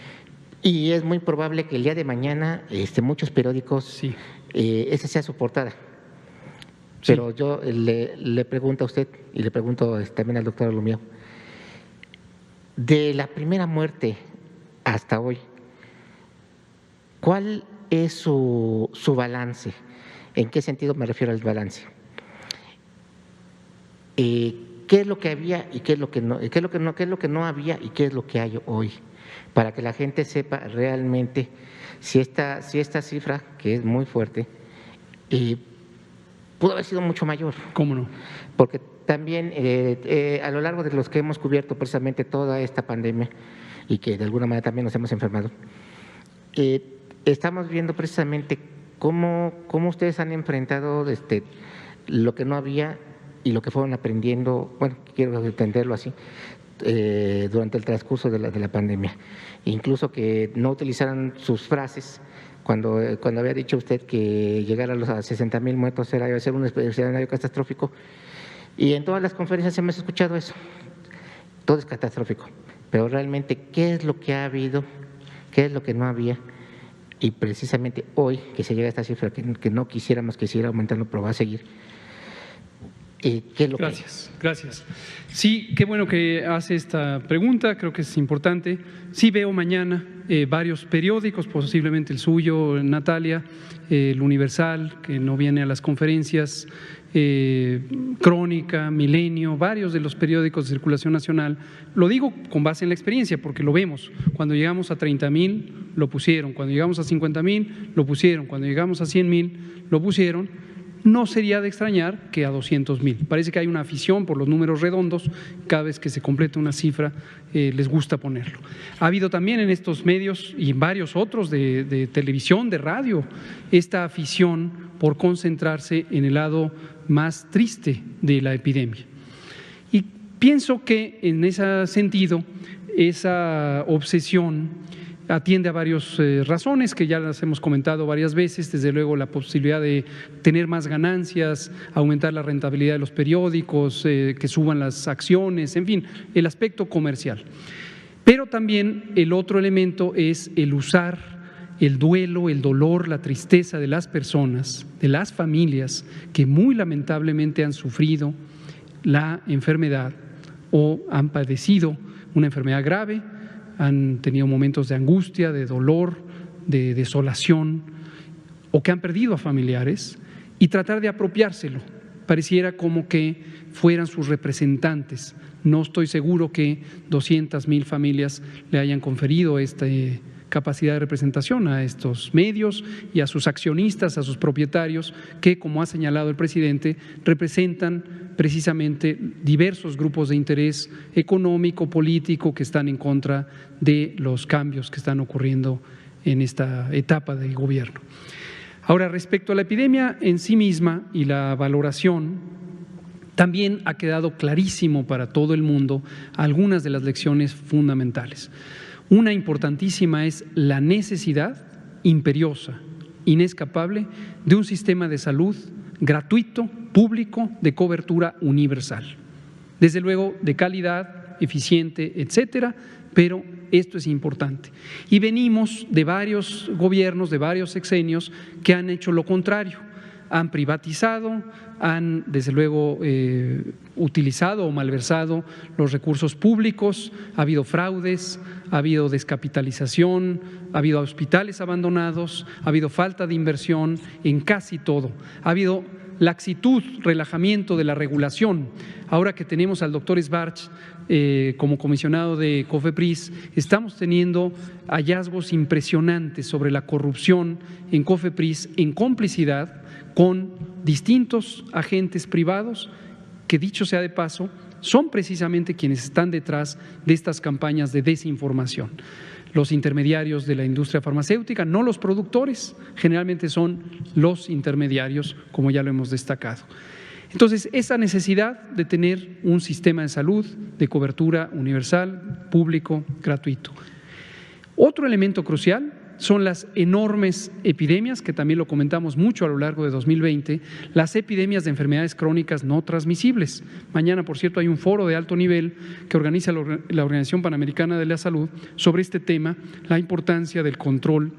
Speaker 9: Y es muy probable que el día de mañana muchos periódicos, esa sea su portada. Pero yo le pregunto a usted y le pregunto también al doctor Alumio, de la primera muerte hasta hoy, ¿cuál es su balance? ¿En qué sentido me refiero al balance? ¿Qué es lo que había y qué es lo que no? ¿Qué es lo que no había y qué es lo que hay hoy? Para que la gente sepa realmente si esta cifra, que es muy fuerte, pudo haber sido mucho mayor.
Speaker 5: ¿Cómo no?
Speaker 9: Porque también a lo largo de los que hemos cubierto precisamente toda esta pandemia y que de alguna manera también nos hemos enfermado, estamos viendo precisamente cómo ustedes han enfrentado lo que no había y lo que fueron aprendiendo, bueno, quiero entenderlo así, durante el transcurso de la pandemia. Incluso que no utilizaran sus frases cuando había dicho usted que llegar a los 60,000 muertos iba a ser un escenario catastrófico. Y en todas las conferencias hemos escuchado eso, todo es catastrófico. Pero realmente, ¿qué es lo que ha habido? ¿Qué es lo que no había? Y precisamente hoy que se llega a esta cifra que no quisiéramos que siguiera aumentando, pero va a seguir. ¿Qué es lo
Speaker 5: Gracias. Sí, qué bueno que hace esta pregunta, creo que es importante. Sí veo mañana varios periódicos, posiblemente el suyo, Natalia, el Universal, que no viene a las conferencias, Crónica, Milenio, varios de los periódicos de circulación nacional. Lo digo con base en la experiencia, porque lo vemos. Cuando llegamos a 30,000 lo pusieron, cuando llegamos a 50,000 lo pusieron, cuando llegamos a 100,000 lo pusieron. No sería de extrañar que a 200,000. Parece que hay una afición por los números redondos, cada vez que se completa una cifra les gusta ponerlo. Ha habido también en estos medios y en varios otros de televisión, de radio, esta afición por concentrarse en el lado más triste de la epidemia. Y pienso que en ese sentido, esa obsesión atiende a varias razones que ya las hemos comentado varias veces, desde luego la posibilidad de tener más ganancias, aumentar la rentabilidad de los periódicos, que suban las acciones, en fin, el aspecto comercial. Pero también el otro elemento es el usar el duelo, el dolor, la tristeza de las personas, de las familias que muy lamentablemente han sufrido la enfermedad o han padecido una enfermedad grave, han tenido momentos de angustia, de dolor, de desolación o que han perdido a familiares y tratar de apropiárselo. Pareciera como que fueran sus representantes. No estoy seguro que 200,000 familias le hayan conferido esta capacidad de representación a estos medios y a sus accionistas, a sus propietarios, que, como ha señalado el presidente, representan precisamente diversos grupos de interés económico, político, que están en contra de los cambios que están ocurriendo en esta etapa del gobierno. Ahora, respecto a la epidemia en sí misma y la valoración, también ha quedado clarísimo para todo el mundo algunas de las lecciones fundamentales. Una importantísima es la necesidad imperiosa, inescapable, de un sistema de salud gratuito, público, de cobertura universal. Desde luego, de calidad, eficiente, etcétera, pero esto es importante. Y venimos de varios gobiernos, de varios sexenios que han hecho lo contrario. Han privatizado, han desde luego utilizado o malversado los recursos públicos, ha habido fraudes, ha habido descapitalización, ha habido hospitales abandonados, ha habido falta de inversión en casi todo, ha habido laxitud, relajamiento de la regulación. Ahora que tenemos al doctor Sbarch como comisionado de COFEPRIS, estamos teniendo hallazgos impresionantes sobre la corrupción en COFEPRIS en complicidad con distintos agentes privados que, dicho sea de paso, son precisamente quienes están detrás de estas campañas de desinformación. Los intermediarios de la industria farmacéutica, no los productores, generalmente son los intermediarios, como ya lo hemos destacado. Entonces, esa necesidad de tener un sistema de salud de cobertura universal, público, gratuito. Otro elemento crucial son las enormes epidemias, que también lo comentamos mucho a lo largo de 2020, las epidemias de enfermedades crónicas no transmisibles. Mañana, por cierto, hay un foro de alto nivel que organiza la Organización Panamericana de la Salud sobre este tema, la importancia del control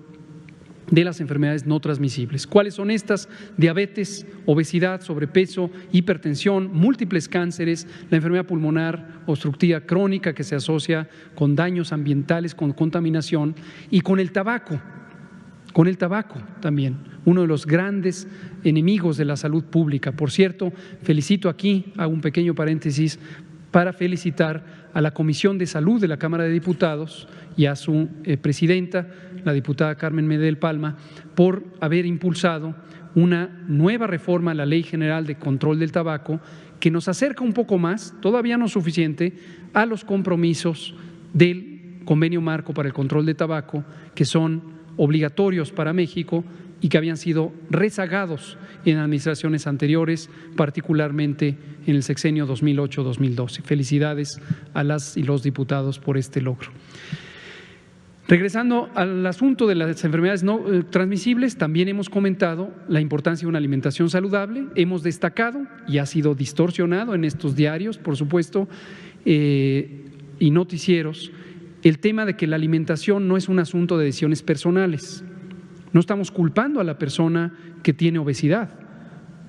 Speaker 5: de las enfermedades no transmisibles. ¿Cuáles son estas? Diabetes, obesidad, sobrepeso, hipertensión, múltiples cánceres, la enfermedad pulmonar obstructiva crónica que se asocia con daños ambientales, con contaminación y con el tabaco. Con el tabaco también, uno de los grandes enemigos de la salud pública. Por cierto, felicito aquí, hago un pequeño paréntesis, para felicitar a la Comisión de Salud de la Cámara de Diputados y a su presidenta, la diputada Carmen Medel Palma, por haber impulsado una nueva reforma a la Ley General de Control del Tabaco que nos acerca un poco más, todavía no suficiente, a los compromisos del Convenio Marco para el Control de Tabaco, que son obligatorios para México y que habían sido rezagados en administraciones anteriores, particularmente en el sexenio 2008-2012. Felicidades a las y los diputados por este logro. Regresando al asunto de las enfermedades no transmisibles, también hemos comentado la importancia de una alimentación saludable. Hemos destacado, y ha sido distorsionado en estos diarios, por supuesto, y noticieros, el tema de que la alimentación no es un asunto de decisiones personales. No estamos culpando a la persona que tiene obesidad,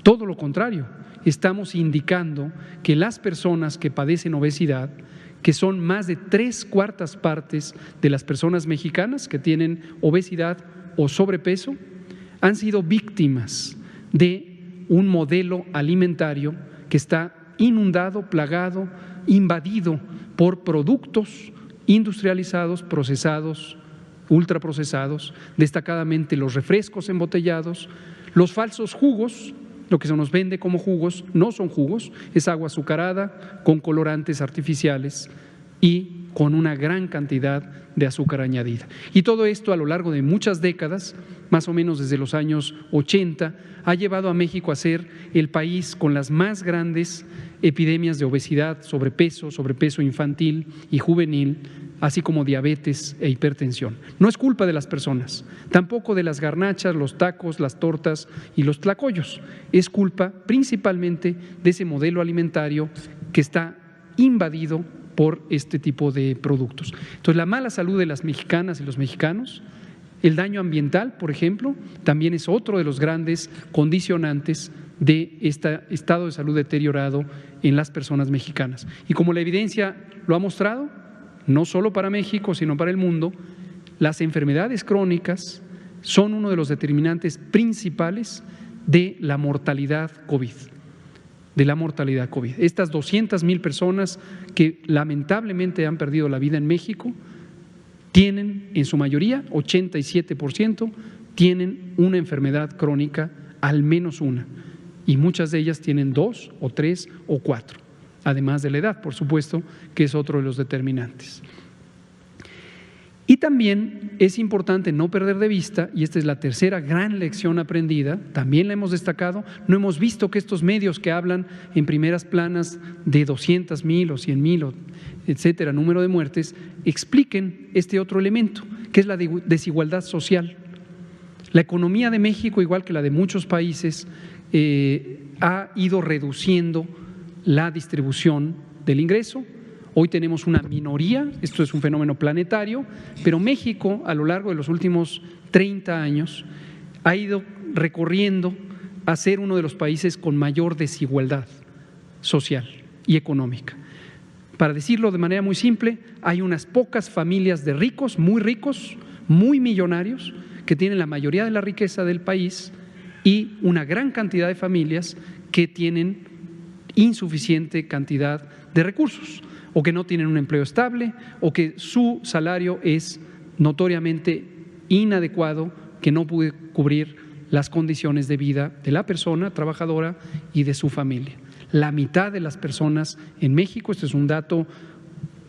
Speaker 5: todo lo contrario, estamos indicando que las personas que padecen obesidad, que son más de 3/4 partes de las personas mexicanas que tienen obesidad o sobrepeso, han sido víctimas de un modelo alimentario que está inundado, plagado, invadido por productos industrializados, procesados, ultraprocesados, destacadamente los refrescos embotellados, los falsos jugos, lo que se nos vende como jugos, no son jugos, es agua azucarada con colorantes artificiales y con una gran cantidad de azúcar añadida. Y todo esto a lo largo de muchas décadas, más o menos desde los años 80, ha llevado a México a ser el país con las más grandes epidemias de obesidad, sobrepeso infantil y juvenil, así como diabetes e hipertensión. No es culpa de las personas, tampoco de las garnachas, los tacos, las tortas y los tlacoyos. Es culpa principalmente de ese modelo alimentario que está invadido por este tipo de productos. Entonces, la mala salud de las mexicanas y los mexicanos, el daño ambiental, por ejemplo, también es otro de los grandes condicionantes de este estado de salud deteriorado en las personas mexicanas. Y como la evidencia lo ha mostrado, no solo para México, sino para el mundo, las enfermedades crónicas son uno de los determinantes principales de la mortalidad COVID. Estas 200,000 personas que lamentablemente han perdido la vida en México tienen, en su mayoría, 87%, tienen una enfermedad crónica, al menos una, y muchas de ellas tienen 2 o 3 o 4, además de la edad, por supuesto, que es otro de los determinantes. Y también es importante no perder de vista, y esta es la tercera gran lección aprendida, también la hemos destacado, no hemos visto que estos medios que hablan en primeras planas de 200,000 o 100,000, etcétera, número de muertes, expliquen este otro elemento, que es la desigualdad social. La economía de México, igual que la de muchos países, ha ido reduciendo la distribución del ingreso. Hoy tenemos una minoría, esto es un fenómeno planetario, pero México a lo largo de los últimos 30 años ha ido recorriendo a ser uno de los países con mayor desigualdad social y económica. Para decirlo de manera muy simple, hay unas pocas familias de ricos, muy millonarios, que tienen la mayoría de la riqueza del país y una gran cantidad de familias que tienen insuficiente cantidad de recursos, o que no tienen un empleo estable, o que su salario es notoriamente inadecuado, que no puede cubrir las condiciones de vida de la persona trabajadora y de su familia. La mitad de las personas en México, este es un dato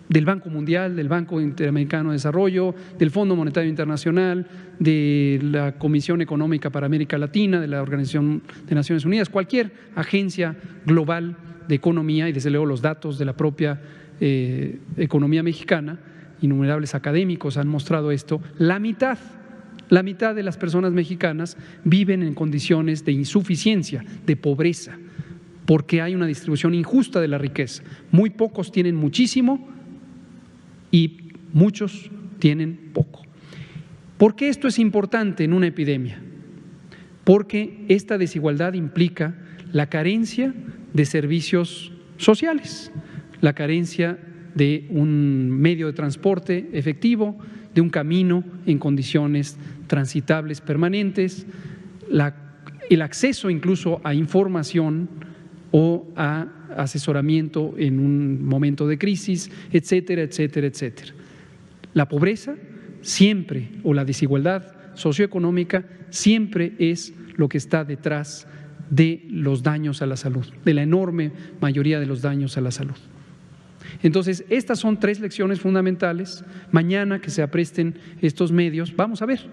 Speaker 5: del Banco Mundial, del Banco Interamericano de Desarrollo, del Fondo Monetario Internacional, de la Comisión Económica para América Latina, de la Organización de Naciones Unidas, cualquier agencia global de economía, y desde luego los datos de la propia economía mexicana, innumerables académicos han mostrado esto, la mitad de las personas mexicanas viven en condiciones de insuficiencia, de pobreza, porque hay una distribución injusta de la riqueza. Muy pocos tienen muchísimo y muchos tienen poco. ¿Por qué esto es importante en una epidemia? Porque esta desigualdad implica la carencia de servicios sociales, la carencia de un medio de transporte efectivo, de un camino en condiciones transitables permanentes, el acceso incluso a información o a asesoramiento en un momento de crisis, etcétera, etcétera, etcétera. La pobreza siempre, o la desigualdad socioeconómica, siempre es lo que está detrás de los daños a la salud, de la enorme mayoría de los daños a la salud. Entonces, estas son 3 lecciones fundamentales. Mañana que se apresten estos medios, vamos a ver,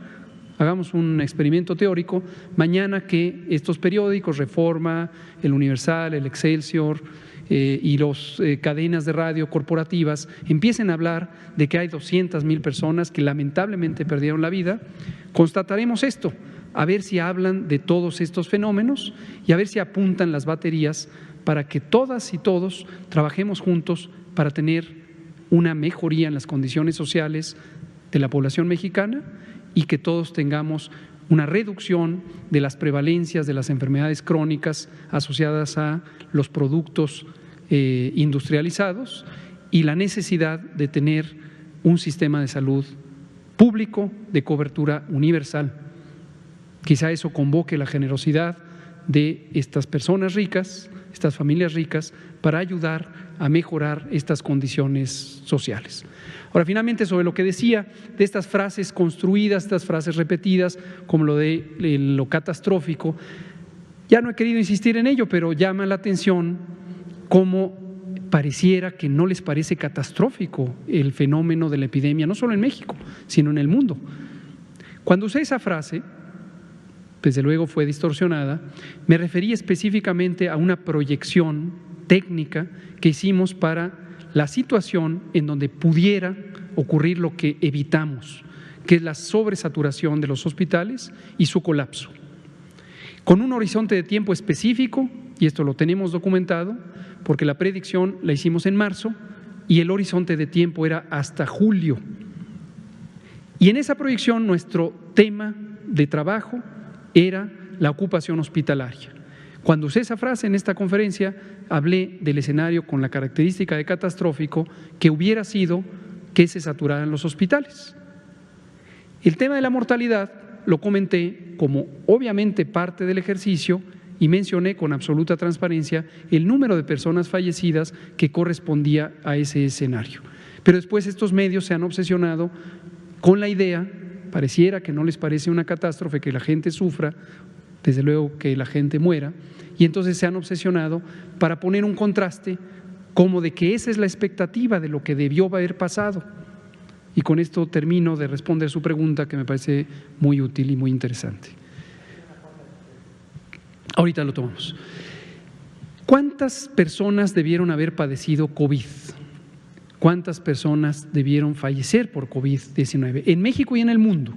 Speaker 5: hagamos un experimento teórico. Mañana que estos periódicos, Reforma, El Universal, El Excelsior y las cadenas de radio corporativas empiecen a hablar de que hay 200,000 personas que lamentablemente perdieron la vida, constataremos esto, a ver si hablan de todos estos fenómenos y a ver si apuntan las baterías para que todas y todos trabajemos juntos para tener una mejoría en las condiciones sociales de la población mexicana y que todos tengamos una reducción de las prevalencias de las enfermedades crónicas asociadas a los productos industrializados y la necesidad de tener un sistema de salud público de cobertura universal. Quizá eso convoque la generosidad de estas personas ricas, estas familias ricas, para ayudar a mejorar estas condiciones sociales. Ahora, finalmente, sobre lo que decía de estas frases construidas, estas frases repetidas, como lo de lo catastrófico, ya no he querido insistir en ello, pero llama la atención cómo pareciera que no les parece catastrófico el fenómeno de la epidemia, no solo en México, sino en el mundo. Cuando usé esa frase, desde luego fue distorsionada, me referí específicamente a una proyección técnica que hicimos para la situación en donde pudiera ocurrir lo que evitamos, que es la sobresaturación de los hospitales y su colapso. Con un horizonte de tiempo específico, y esto lo tenemos documentado, porque la predicción la hicimos en marzo y el horizonte de tiempo era hasta julio. Y en esa proyección nuestro tema de trabajo era la ocupación hospitalaria. Cuando usé esa frase en esta conferencia, hablé del escenario con la característica de catastrófico que hubiera sido que se saturaran los hospitales. El tema de la mortalidad lo comenté como obviamente parte del ejercicio y mencioné con absoluta transparencia el número de personas fallecidas que correspondía a ese escenario. Pero después estos medios se han obsesionado con la idea, pareciera que no les parece una catástrofe que la gente sufra, desde luego que la gente muera, y entonces se han obsesionado para poner un contraste como de que esa es la expectativa de lo que debió haber pasado. Y con esto termino de responder su pregunta, que me parece muy útil y muy interesante. Ahorita lo tomamos. ¿Cuántas personas debieron haber padecido COVID? ¿Cuántas personas debieron fallecer por COVID-19 en México y en el mundo?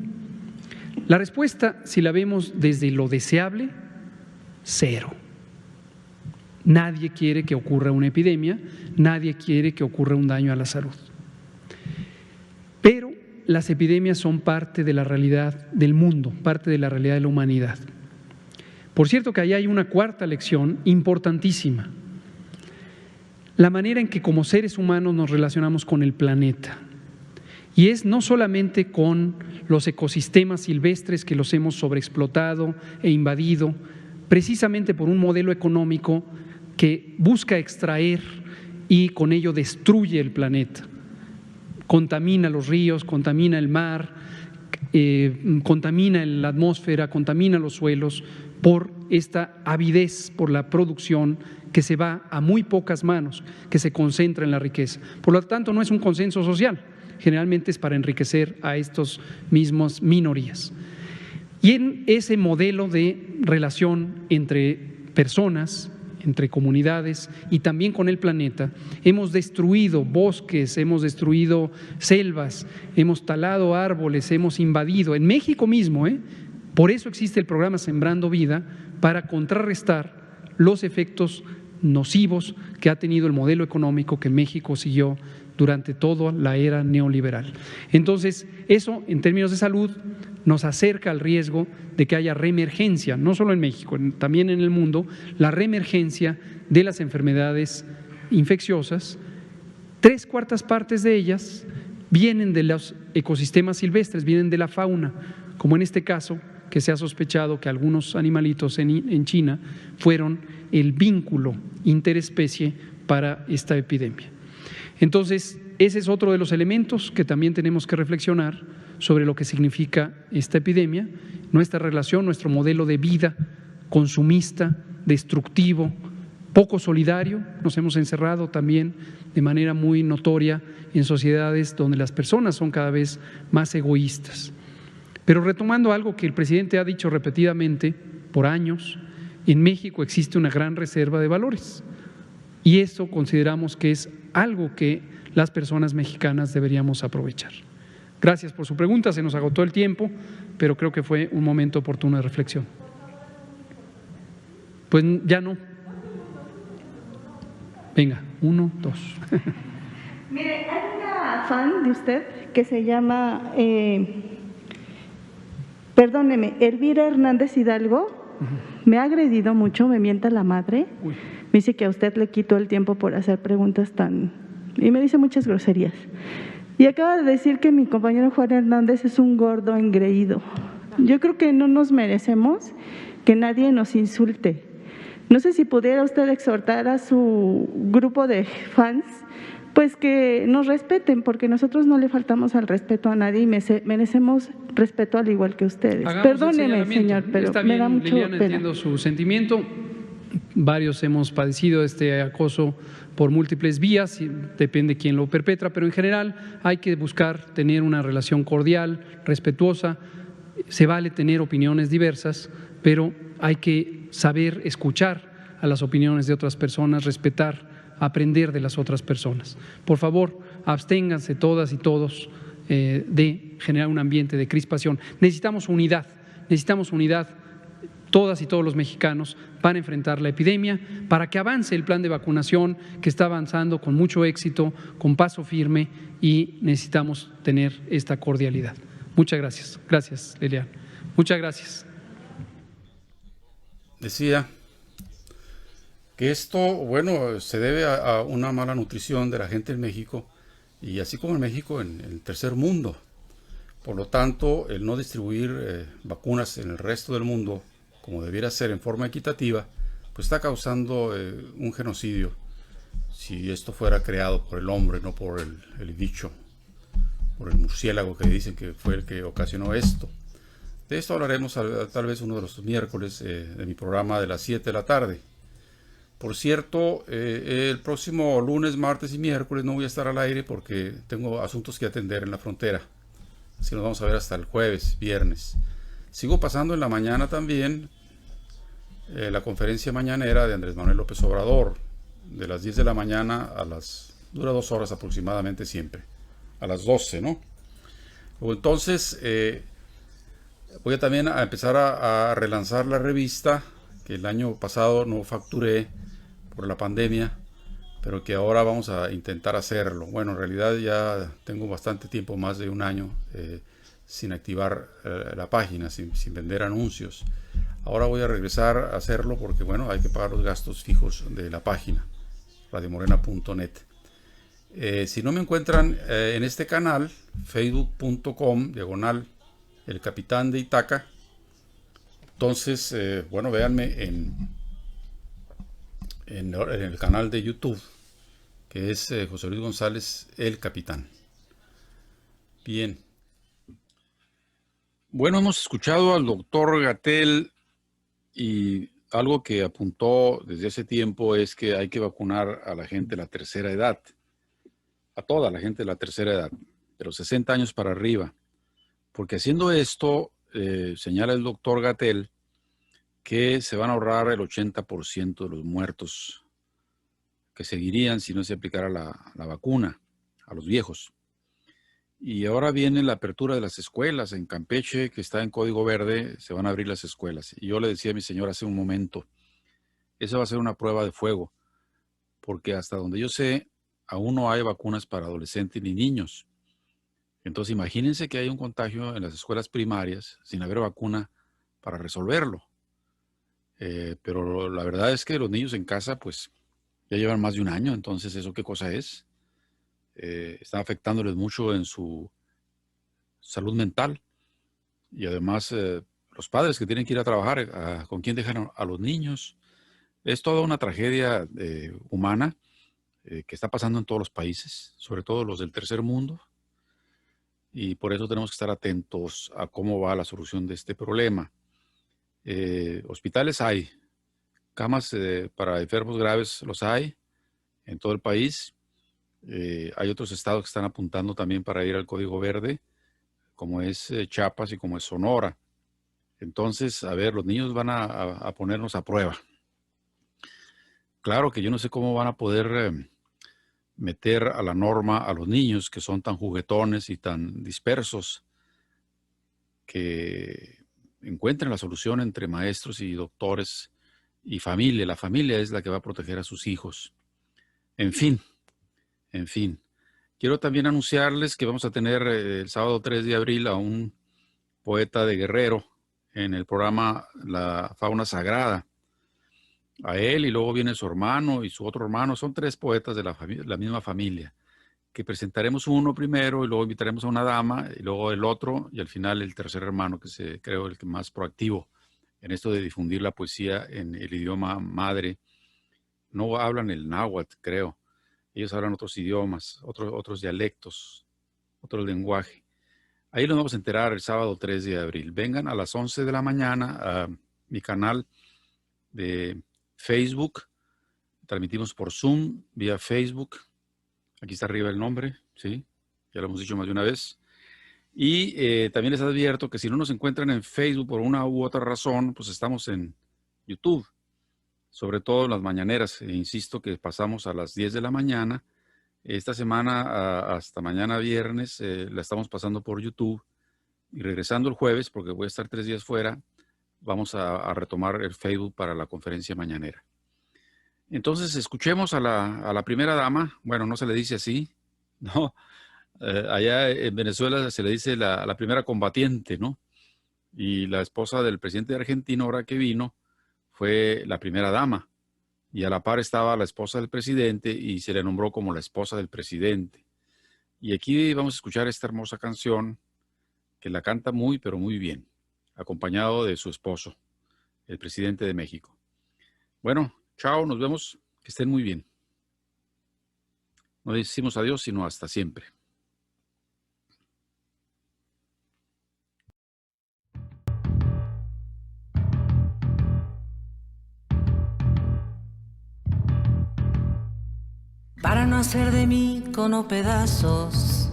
Speaker 5: La respuesta, si la vemos desde lo deseable, 0. Nadie quiere que ocurra una epidemia, nadie quiere que ocurra un daño a la salud. Pero las epidemias son parte de la realidad del mundo, parte de la realidad de la humanidad. Por cierto que ahí hay una cuarta lección importantísima. La manera en que como seres humanos nos relacionamos con el planeta. Y es no solamente con los ecosistemas silvestres que los hemos sobreexplotado e invadido, precisamente por un modelo económico que busca extraer y con ello destruye el planeta. Contamina los ríos, contamina el mar, contamina la atmósfera, contamina los suelos por esta avidez por la producción que se va a muy pocas manos, que se concentra en la riqueza. Por lo tanto, no es un consenso social, generalmente es para enriquecer a estos mismos minorías. Y en ese modelo de relación entre personas, entre comunidades y también con el planeta, hemos destruido bosques, hemos destruido selvas, hemos talado árboles, hemos invadido, en México mismo, por eso existe el programa Sembrando Vida, para contrarrestar los efectos nocivos que ha tenido el modelo económico que México siguió durante toda la era neoliberal. Entonces, eso en términos de salud nos acerca al riesgo de que haya reemergencia, no solo en México, también en el mundo, la reemergencia de las enfermedades infecciosas. 3/4 partes de ellas vienen de los ecosistemas silvestres, vienen de la fauna, como en este caso, que se ha sospechado que algunos animalitos en China fueron el vínculo interespecie para esta epidemia. Entonces, ese es otro de los elementos que también tenemos que reflexionar sobre lo que significa esta epidemia, nuestra relación, nuestro modelo de vida consumista, destructivo, poco solidario. Nos hemos encerrado también de manera muy notoria en sociedades donde las personas son cada vez más egoístas. Pero retomando algo que el presidente ha dicho repetidamente por años, en México existe una gran reserva de valores y eso consideramos que es algo que las personas mexicanas deberíamos aprovechar. Gracias por su pregunta, se nos agotó el tiempo, pero creo que fue un momento oportuno de reflexión. Pues ya no. Venga, 1, 2.
Speaker 8: Mire, hay una fan de usted que se llama, perdóneme, Elvira Hernández Hidalgo. Me ha agredido mucho, me mienta la madre.
Speaker 5: Uy.
Speaker 8: Me dice que a usted le quitó el tiempo por hacer preguntas y me dice muchas groserías. Y acaba de decir que mi compañero Juan Hernández es un gordo engreído. Yo creo que no nos merecemos que nadie nos insulte. No sé si pudiera usted exhortar a su grupo de fans, pues que nos respeten, porque nosotros no le faltamos al respeto a nadie y merecemos respeto al igual que ustedes.
Speaker 5: Hagamos
Speaker 8: Perdóneme, señor, pero
Speaker 5: está
Speaker 8: me
Speaker 5: bien,
Speaker 8: da mucho
Speaker 5: Liliana,
Speaker 8: pena.
Speaker 5: entiendo su sentimiento. Varios hemos padecido este acoso por múltiples vías, y depende quién lo perpetra, pero en general hay que buscar tener una relación cordial, respetuosa. Se vale tener opiniones diversas, pero hay que saber escuchar a las opiniones de otras personas, respetar, aprender de las otras personas. Por favor, absténganse todas y todos de generar un ambiente de crispación. Necesitamos unidad todas y todos los mexicanos para enfrentar la epidemia, para que avance el plan de vacunación que está avanzando con mucho éxito, con paso firme, y necesitamos tener esta cordialidad. Muchas gracias. Gracias, Liliana. Muchas gracias.
Speaker 1: Decía que esto, bueno, se debe a una mala nutrición de la gente en México, y así como en México, en el tercer mundo. Por lo tanto, el no distribuir vacunas en el resto del mundo, como debiera ser en forma equitativa, pues está causando un genocidio, si esto fuera creado por el hombre, no por el bicho, por el murciélago que dicen que fue el que ocasionó esto. De esto hablaremos tal vez uno de los miércoles de mi programa de las 7 de la tarde. Por cierto, el próximo lunes, martes y miércoles no voy a estar al aire porque tengo asuntos que atender en la frontera. Así nos vamos a ver hasta el jueves, viernes. Sigo pasando en la mañana también la conferencia mañanera de Andrés Manuel López Obrador, de las 10 de la mañana dura 2 horas aproximadamente siempre, a las 12, ¿no? Luego entonces voy también a empezar a relanzar la revista, que el año pasado no facturé por la pandemia, pero que ahora vamos a intentar hacerlo. Bueno, en realidad ya tengo bastante tiempo, más de un año, sin activar la página, sin vender anuncios. Ahora voy a regresar a hacerlo porque, bueno, hay que pagar los gastos fijos de la página, radiomorena.net. Si no me encuentran en este canal, facebook.com, /El Capitán de Itaca, entonces, bueno, véanme en el canal de YouTube, que es José Luis González, El Capitán. Bien. Bueno, hemos escuchado al doctor Gatell, y algo que apuntó desde hace tiempo es que hay que vacunar a la gente de la tercera edad, a toda la gente de la tercera edad, de los 60 años para arriba, porque haciendo esto, señala el doctor Gatell, que se van a ahorrar el 80% de los muertos que seguirían si no se aplicara la vacuna a los viejos. Y ahora viene la apertura de las escuelas. En Campeche, que está en código verde, se van a abrir las escuelas. Y yo le decía a mi señora hace un momento, esa va a ser una prueba de fuego, porque hasta donde yo sé, aún no hay vacunas para adolescentes ni niños. Entonces imagínense que hay un contagio en las escuelas primarias sin haber vacuna para resolverlo. Pero la verdad es que los niños en casa pues ya llevan más de un año, entonces ¿eso qué cosa es? Está afectándoles mucho en su salud mental. Y además los padres que tienen que ir a trabajar, ¿con quién dejan a los niños? Es toda una tragedia humana que está pasando en todos los países, sobre todo los del tercer mundo. Y por eso tenemos que estar atentos a cómo va la solución de este problema. Hospitales hay, camas para enfermos graves los hay en todo el país. Hay otros estados que están apuntando también para ir al Código Verde, como es Chiapas y como es Sonora. Entonces, a ver, los niños van a ponernos a prueba. Claro que yo no sé cómo van a poder meter a la norma a los niños que son tan juguetones y tan dispersos, que encuentren la solución entre maestros y doctores y familia. La familia es la que va a proteger a sus hijos. En fin. Quiero también anunciarles que vamos a tener el sábado 3 de abril a un poeta de Guerrero en el programa La Fauna Sagrada. A él y luego viene su hermano y su otro hermano. Son 3 poetas de la misma familia, que presentaremos uno primero y luego invitaremos a una dama y luego el otro y al final el tercer hermano, que creo el que más proactivo en esto de difundir la poesía en el idioma madre. No hablan el náhuatl, creo. Ellos hablan otros idiomas, otros dialectos, otro lenguaje. Ahí nos vamos a enterar el sábado 3 de abril. Vengan a las 11 de la mañana a mi canal de Facebook. Transmitimos por Zoom, vía Facebook. Aquí está arriba el nombre, ¿sí? Ya lo hemos dicho más de una vez. Y también les advierto que si no nos encuentran en Facebook por una u otra razón, pues estamos en YouTube. Sobre todo en las mañaneras. Insisto que pasamos a las 10 de la mañana. Esta semana hasta mañana viernes la estamos pasando por YouTube. Y regresando el jueves, porque voy a estar 3 días fuera, vamos a retomar el Facebook para la conferencia mañanera. Entonces, escuchemos a la primera dama. Bueno, no se le dice así, ¿no? Allá en Venezuela se le dice la primera combatiente, ¿no? Y la esposa del presidente de Argentina, ahora que vino, fue la primera dama. Y a la par estaba la esposa del presidente y se le nombró como la esposa del presidente. Y aquí vamos a escuchar esta hermosa canción que la canta muy, pero muy bien, acompañado de su esposo, el presidente de México. Bueno, chao, nos vemos, que estén muy bien. No decimos adiós, sino hasta siempre.
Speaker 10: Para no hacer de mí cono pedazos,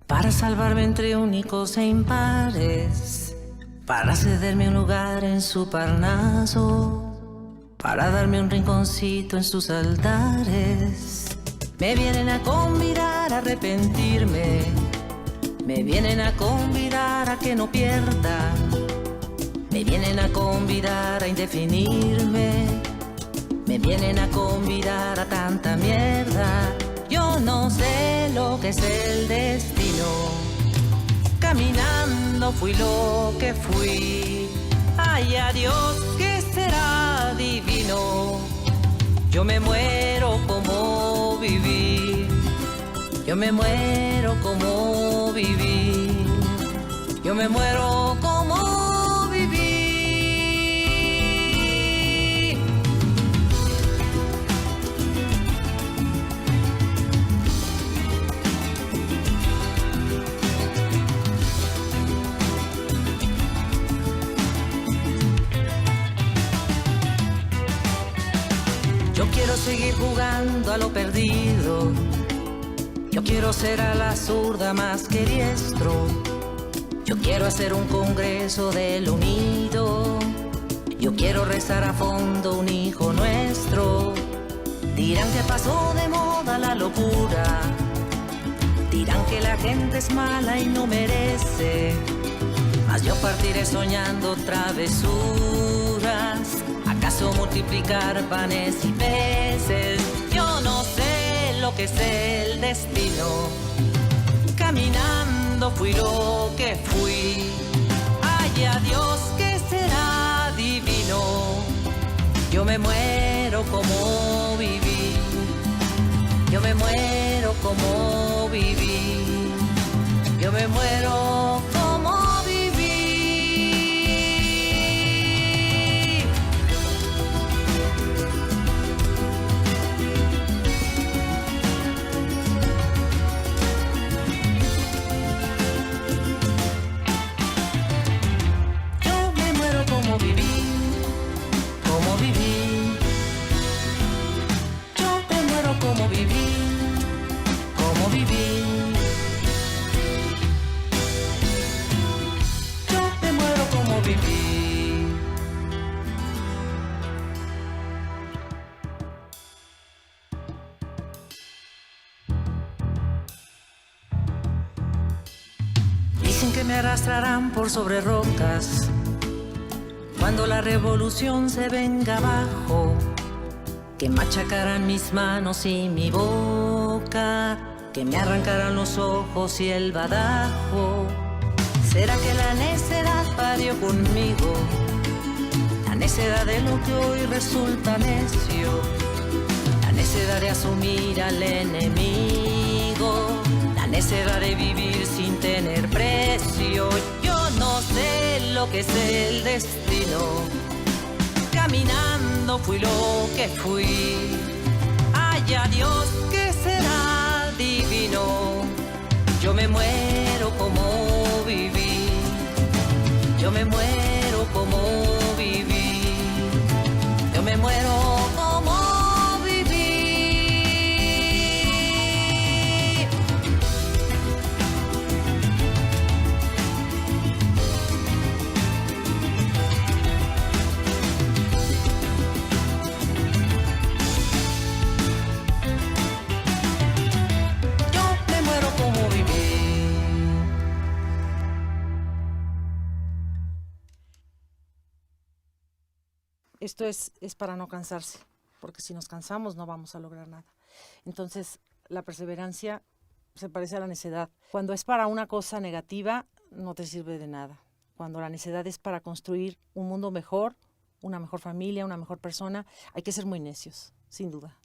Speaker 10: para salvarme entre únicos e impares, para cederme un lugar en su Parnaso, para darme un rinconcito en sus altares. Me vienen a convidar a arrepentirme, me vienen a convidar a que no pierda, me vienen a convidar a indefinirme, me vienen a convidar a tanta mierda. Yo no sé lo que es el destino. Caminando fui lo que fui. Ay, adiós, que será divino. Yo me muero como viví. Yo me muero como viví. Yo me muero como viví. Yo quiero seguir jugando a lo perdido. Yo quiero ser a la zurda más que diestro. Yo quiero hacer un congreso del unido. Yo quiero rezar a fondo un hijo nuestro. Dirán que pasó de moda la locura. Dirán que la gente es mala y no merece. Mas yo partiré soñando travesuras. ¿Acaso multiplicar panes y peces? Yo no sé lo que que es el destino. Caminando fui lo que fui. Ay, adiós que será divino. Yo me muero como viví. Yo me muero como viví. Yo me muero como viví. Yo me muero como viví, como viví. Yo me muero como viví, como viví. Yo me muero como viví. Dicen que me arrastrarán por sobre rocas cuando la revolución se venga abajo, que machacarán mis manos y mi boca, que me arrancarán los ojos y el badajo. ¿Será que la necedad parió conmigo? La necedad de lo que hoy resulta necio, la necedad de asumir al enemigo, la necedad de vivir sin tener precio. Yo no sé lo que es el destino. Caminando fui lo que fui. Ay, adiós que será divino. Yo me muero como viví. Yo me muero como viví. Yo me muero como viví. Yo me muero como viví.
Speaker 11: Esto es para no cansarse, porque si nos cansamos no vamos a lograr nada. Entonces, la perseverancia se parece a la necedad. Cuando es para una cosa negativa, no te sirve de nada. Cuando la necedad es para construir un mundo mejor, una mejor familia, una mejor persona, hay que ser muy necios, sin duda.